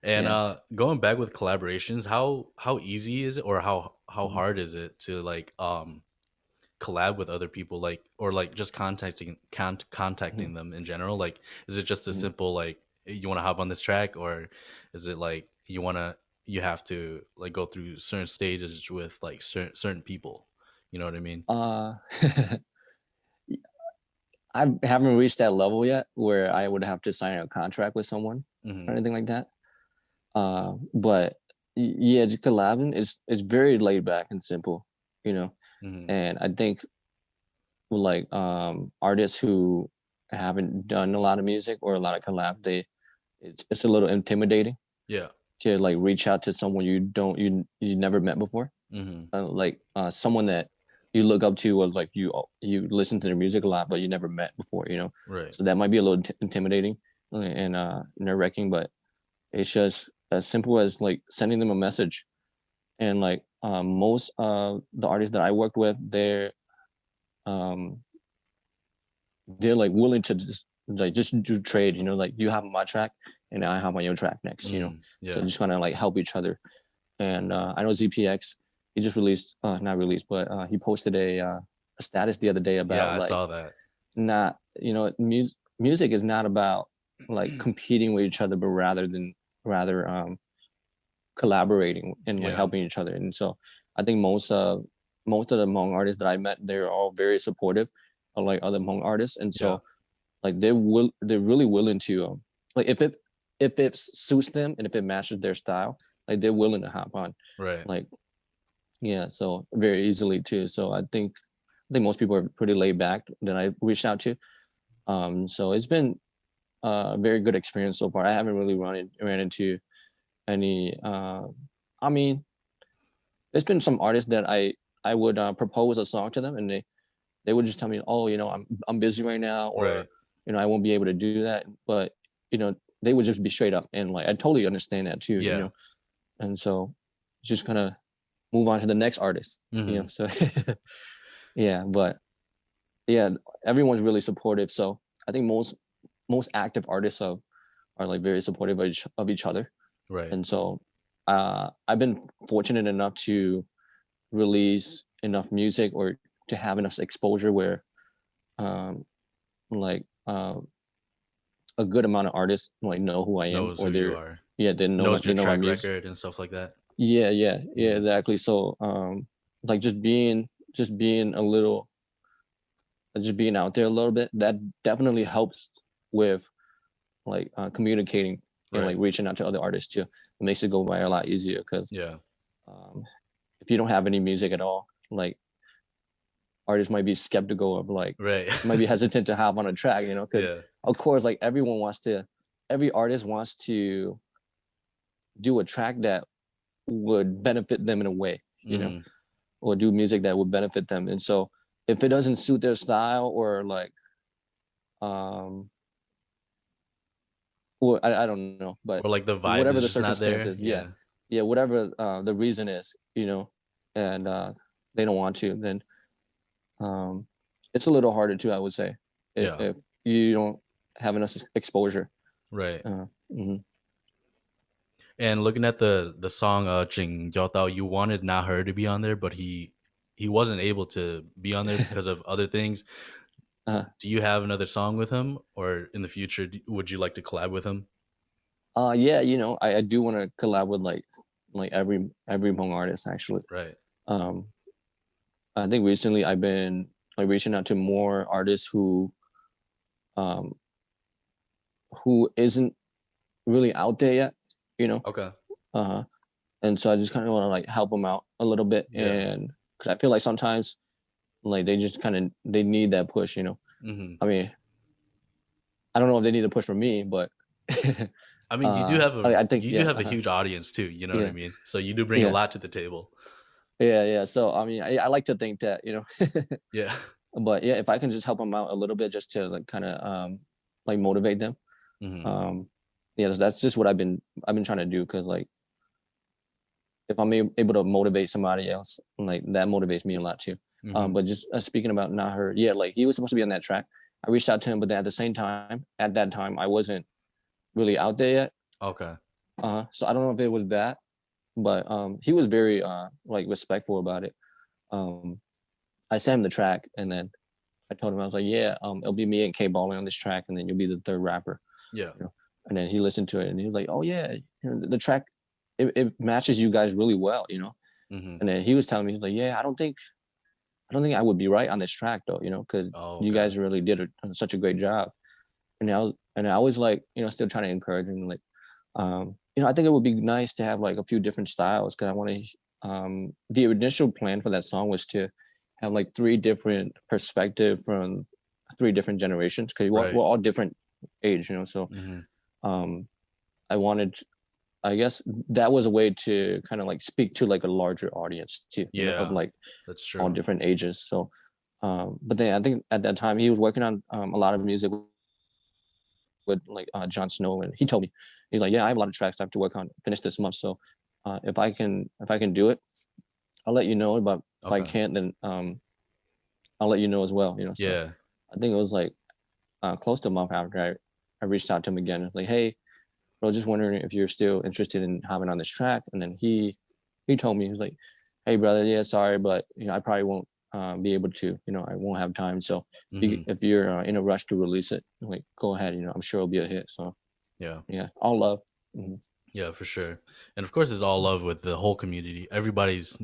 And yeah. going back with collaborations, how easy is it, or how Mhm. hard is it to like collab with other people, like, or like just contacting Mhm. them in general? Like, is it just a Mhm. simple like, "Hey, you want to hop on this track," or is it like you have to like go through certain stages with like certain people, you know what I mean? Uh, I haven't reached that level yet where I would have to sign a contract with someone or Hmm. anything like that. But yeah, just collabing it's very laid back and simple, you know. Hmm. And I think like artists who haven't done a lot of music or a lot of collab, it's a little intimidating Yeah. to like reach out to someone you never met before, Hmm. like someone that you look up to, or like you listen to their music a lot but you never met before. Right. So that might be a little intimidating and nerve-wracking, but it's just as simple as like sending them a message. And like most of the artists that I worked with, um they're like willing to just do trade, like you have my track and I have my own track next. So Yeah. just kind of like help each other. And I know ZPX, he just released not released, but he posted a status the other day Yeah, about I like saw that. not music is not about like competing with each other, but rather collaborating and like Yeah. helping each other. And so I think most of the Hmong artists that I met, they're all very supportive of like other Hmong artists. And Yeah. so like they're really willing to like if it suits them and if it matches their style, like they're willing to hop on. Right. Like yeah, so very easily too. So I think most people are pretty laid back that I reached out to. So it's been a very good experience so far. I haven't really ran into any I mean, there's been some artists that I would propose a song to them, and they would just tell me, oh, I'm busy right now, or Right. I won't be able to do that. But they would just be straight up, and like I totally understand that too. Yeah. And so just kind of move on to the next artist. Mhm. So yeah, but yeah, everyone's really supportive. So I think most active artists are like very supportive of each other. Right. And so I've been fortunate enough to release enough music or to have enough exposure where like a good amount of artists like know who I am, Knows or who you are. they know Knows your my track music. record and stuff like that. Yeah, Mhm. exactly. So like just being a little just being out there a little bit, that definitely helps with like communicating and like Right. reaching out to other artists too. It makes it go by a lot easier because Yeah. um, if you don't have any music at all, like artists might be skeptical of like Right. might be hesitant to hop on a track, because Yeah. of course like every artist wants to do a track that would benefit them in a way, Mhm. or do music that would benefit them. And so if it doesn't suit their style, or like um well, I don't know, but Or like the vibe whatever is the just not there. circumstances, Yeah. yeah, whatever the reason is, and they don't want to, then um, it's a little harder too, I would say, Yeah. if you don't have enough exposure. Right. Mhm. And looking at the song Jing Jiao Dao, you wanted Na Her to be on there, but he wasn't able to be on there because of other things. uh, Do you have another song with him, or in the future would you like to collab with him? yeah, I do want to collab with like every Hmong artist actually. Right. Um, I think recently I've been like reaching out to more artists um who isn't really out there yet, you know. Okay. Uh and so I just kind of want to like help them out a little bit, Yeah. and because I feel like sometimes like they just kind of they need that push. Hmm. I mean, I don't know if they need a push from me, but I mean, you do have I think you do yeah, have a huge audience too. You know what I yeah, mean? So you do bring a yeah, lot to the table. yeah. So I mean, I like to think that Yeah. but yeah, if I can just help them out a little bit, just to like kind of like motivate them, Hmm. um, yeah, that's just what I've been trying to do, because like if I'm able to motivate somebody else, like that motivates me a lot too. Hmm. But just speaking about Naher, yeah, like he was supposed to be on that track. I reached out to him, but then at that time, I wasn't really out there yet. Okay. So I don't know if it was that, but he was very like respectful about it. Um, I sent him the track, and then I told him, I was like, yeah, it'll be me and K Balling on this track, and then you'll be the third rapper. Yeah. And then he listened to it, and he was like, oh yeah, the track, it matches you guys really well. Hmm. And then he was telling me, he's like, yeah, I don't think I would be right on this track though, because Oh, you okay. guys really did such a great job. And I was like, still trying to encourage him, like, I think it would be nice to have like a few different styles, because I want to. The initial plan for that song was to have like three different perspective from three different generations, because we're Right. all different age, So Hmm. um, I wanted, I guess that was a way to kind of like speak to like a larger audience too, of Yeah. like That's all true. different ages. So, but then I think at that time he was working on a lot of music with like John Snow, and he told me, he's like, yeah, I have a lot of tracks I have to work on, finish this month. So, if I can do it, I'll let you know. But if I Okay. can't, then I'll let you know as well. So Yeah. I think it was like close to a month after I reached out to him again, like, hey, I was just wondering if you're still interested in having on this track. And then he told me, he was like, hey brother, yeah, sorry, but I probably won't be able to, I won't have time. So Hmm. if you're in a rush to release it, like go ahead, I'm sure it'll be a hit. So Yeah. yeah, all love. Mhm. Yeah, for sure. And of course, it's all love with the whole community. Everybody's,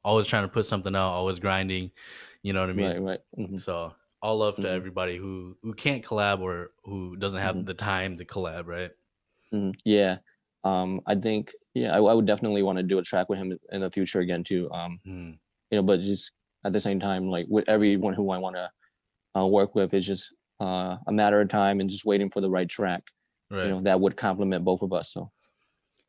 always trying to put something out, always grinding. You know what I mean? Right, right. Hmm. So all love to Hmm. everybody who can't collab or who doesn't Hmm. have the time to collab, right? Hmm. Yeah. I think, yeah, I would definitely want to do a track with him in the future again too. Mm, But just at the same time, like with everyone who I want to work with, it's just a matter of time and just waiting for the right track, right. that would complement both of us. So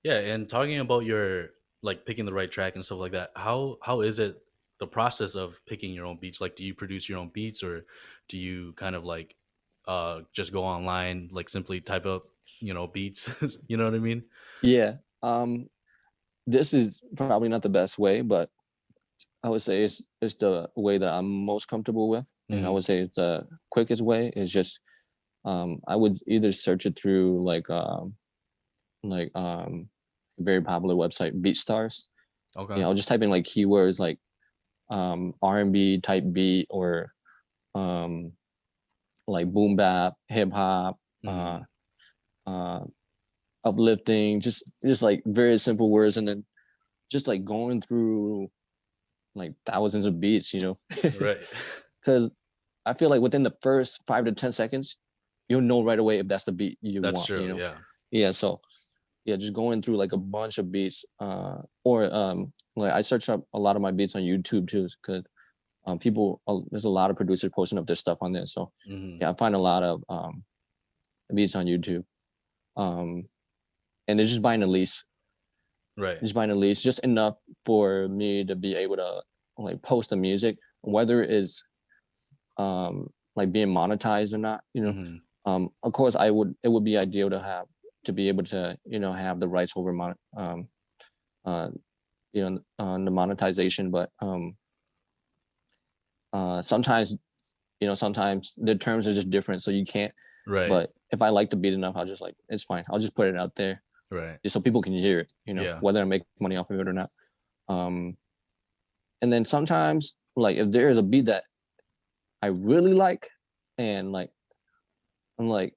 Yeah, and talking about your like picking the right track and stuff like that, how is it the process of picking your own beats? Like, do you produce your own beats, or do you kind of like just go online, like simply type up, beats? You know what I mean? yeah, this is probably not the best way, but I would say it's the way that I'm most comfortable with, and I Hmm. would say it's the quickest way. Is just I would either search it through like a very popular website, BeatStars. Okay. I'll just type in like keywords like R&B type beat or um, like boom bap, hip hop, uh, Hmm. uh, uplifting, just like very simple words, and then just like going through like thousands of beats, Right. because I feel like within the first 5 to 10 seconds, you'll know right away if that's the beat you That's want, true. Yeah. Yeah, so yeah, just going through like a bunch of beats, or like I search up a lot of my beats on YouTube too, because people there's a lot of producers posting up their stuff on there. So Hmm. yeah, I find a lot of beats on YouTube, um, and they're Right. just buying a lease, just enough for me to be able to like post the music, whether it's like being monetized or not. Hmm. Of course, it would be ideal to be able to have the rights over uh, on the monetization, but sometimes sometimes the terms are just different, so you can't. Right. But if I like the beat enough, I'll just like it's fine. I'll just put it out there Right. just so people can hear it. Yeah. Whether I make money off of it or not. Um, and then sometimes, like if there is a beat that I really like, and like I'm like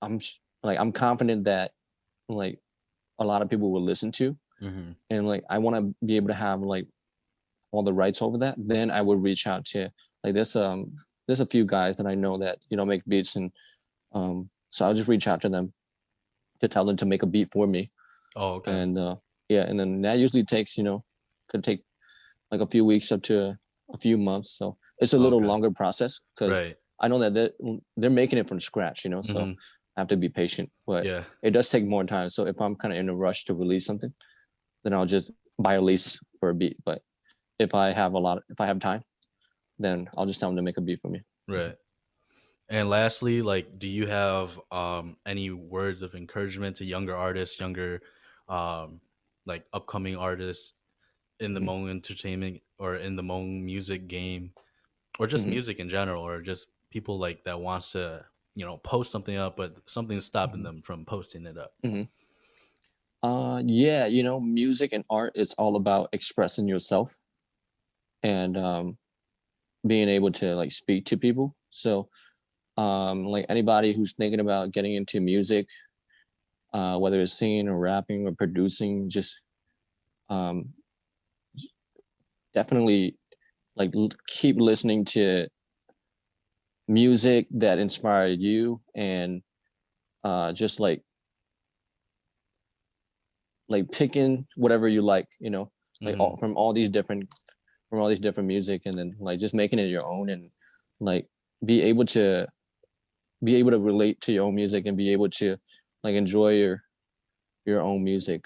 I'm I'm confident that like a lot of people will listen to, Hmm. and like I want to be able to have like all the rights over that, then I would reach out to like there's a few guys that I know that make beats, and so I'll just reach out to them to tell them to make a beat for me, Oh, okay. and yeah, and then that usually takes could take like a few weeks up to a few months, so it's a little Okay. longer process because Right. I know that they're making it from scratch, so Hmm. I have to be patient, but Yeah. it does take more time. So if I'm kind of in a rush to release something, then I'll just buy a lease for a beat. But if I have time, then I'll just tell them to make a beat for me. Right. And lastly, like, do you have any words of encouragement to younger artists, younger um like upcoming artists in the Mm-hmm. Hmong entertainment or in the Hmong music game or just Mm-hmm. music in general or just people like that wants to, post something up but something's stopping Mm-hmm. them from posting it up? Mm-hmm. Yeah, music and art, it's all about expressing yourself and being able to like speak to people. So like anybody who's thinking about getting into music, whether it's singing or rapping or producing, just um, definitely like keep listening to music that inspired you, and just like picking whatever you like, like Hmm. from all these different music, and then like just making it your own, and like be able to be able to relate to your own music and be able to like enjoy your own music.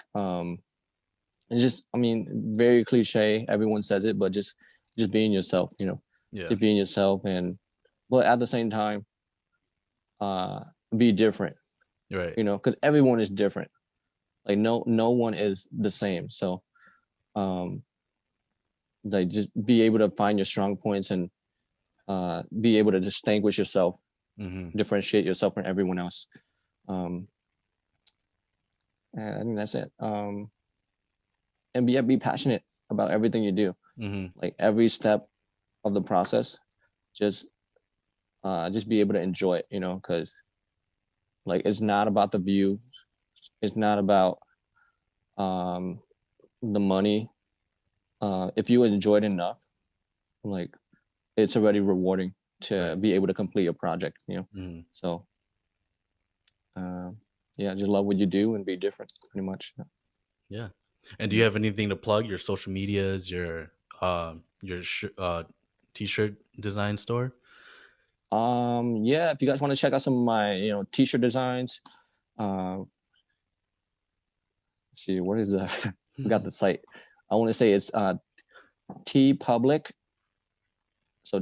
And just, I mean, very cliche, everyone says it, but just being yourself, Yeah. just being yourself, and but at the same time, uh be different, Right. because everyone is different. Like no one is the same. So um like just be able to find your strong points, and be able to distinguish yourself, Hmm. differentiate yourself from everyone else. um and I think that's it. And be passionate about everything you do. Mm-hmm. Like every step of the process, just be able to enjoy it, because like it's not about the view, it's not about um the money. If you enjoy it enough, like it's already rewarding to Right. be able to complete a project, Mm-hmm. So uh, yeah, just love what you do and be different, pretty much. Yeah. And do you have anything to plug? Your social medias, your t-shirt design store? Yeah, if you guys want to check out some of my, t-shirt designs, let's see, what is that? We got the site. I want to say it's T Public. So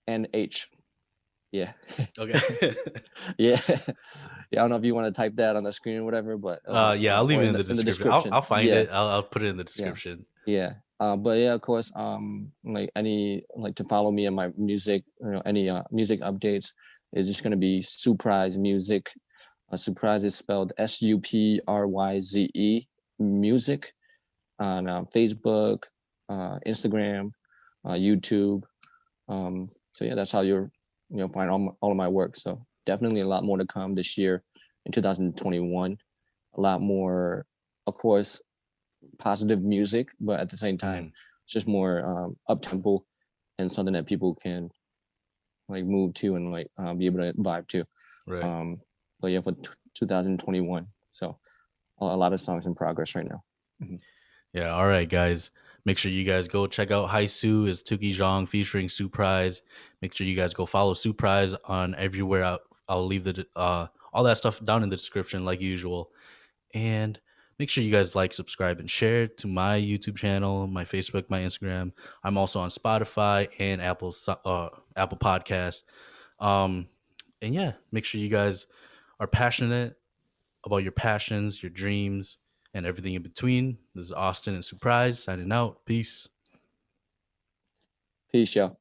TEEPublic.com/user/VANH. Yeah. Okay. Yeah. Yeah. I don't know if you want to type that on the screen or whatever, but Yeah, I'll leave or it in in the the description. description. I'll find Yeah. it. I'll put it in the Yeah. description. Yeah. But yeah, of course, like like to follow me and my music, any music updates is just gonna be Supryze Music. Supryze is spelled SUPRYZE Music on Facebook, Instagram, YouTube. So yeah, that's how you're find all of my work. So definitely a lot more to come this year in 2021. A lot more, of course, positive music, but at the same time, Mm, it's just more up tempo and something that people can like move to and like be able to vibe to. right. Um, but yeah, for 2021, so a lot of songs in progress right now. Mhm. Yeah. All right, guys. Make sure you guys go check out Haisu is Tuki Zhang featuring Suprise. Make sure you guys go follow Suprise on everywhere. I'll leave the all that stuff down in the description like usual. And make sure you guys like, subscribe, and share to my YouTube channel, my Facebook, my Instagram. I'm also on Spotify and Apple Podcasts. Um, and yeah, make sure you guys are passionate about your passions, your dreams, and everything in between. This is Austin and Surprise signing out. Peace. Peace, y'all.